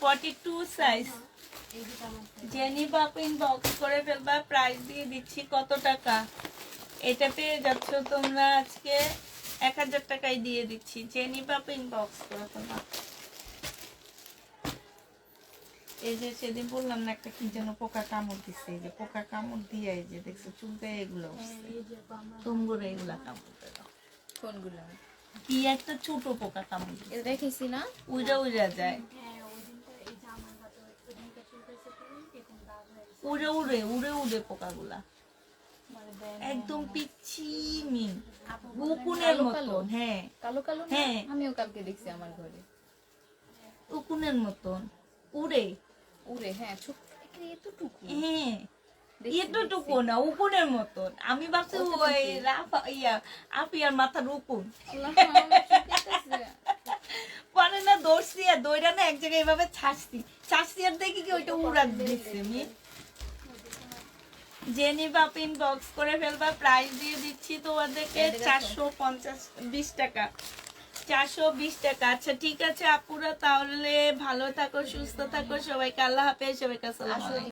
Speaker 2: 42 সাইজ। জেনি বাপু ইনবক্স করে ফেলবা। প্রাইস দিয়ে দিচ্ছি কত টাকা? এটা পেয়ে যাচ্ছ তোমরা আজকে 1000 টাকায় দিয়ে দিচ্ছি। জেনি বাপু ইনবক্স করে ফেলবা। এই যে সেদিন বললাম না একটা কি যেন পোকা কামড় দিচ্ছে, এই যে পোকা কামড় দিয়ে এই যে দেখছো চুলকায় এগুলো তোমরা এগুলা কামড় দাও।
Speaker 1: কোনগুলো?
Speaker 2: কি একটা ছোট পোকা কামড় দিছে,
Speaker 1: এটা দেখেছি না?
Speaker 2: উড়া উড়া যায়, উড়ে উড়ে উড়ে উড়ে পোকাগুলা একদম পিচ্ছি মিন উকুনের
Speaker 1: কালো কালো?
Speaker 2: মতন। হ্যাঁ
Speaker 1: কালো কালো না?
Speaker 2: হ্যাঁ।
Speaker 1: আমিও কালকে দেখছি আমার ঘরে
Speaker 2: উকুনের মতন উড়ে।
Speaker 1: উড়ে। হ্যাঁ, ছোট এতটুকু।
Speaker 2: হ্যাঁ
Speaker 1: দেখছি,
Speaker 2: এতটুকু না উকুনের মতন। আমি ভাবছি ওই আপিয়ার মাথার উকুন।
Speaker 1: আল্লাহ, আমার চুলকাইতেছে।
Speaker 2: পরে না দৌড়ছি আর দৌড়া না এক জায়গায় এভাবে ছাড়ছি আর দেখি কি ওইটা উড়া দিচ্ছে। আমি জেনি বাপিন বক্স করে ফেলবা, প্রাইস দিয়ে দিচ্ছি তোমাদেরকে 420 টাকা। 420 টাকা। আচ্ছা ঠিক আছে আপুরা, তাহলে ভালো থাকো, সুস্থ থাকো, সবাইকে আল্লাহ হাফেজ, সবাইকে আসসালামু আলাইকুম।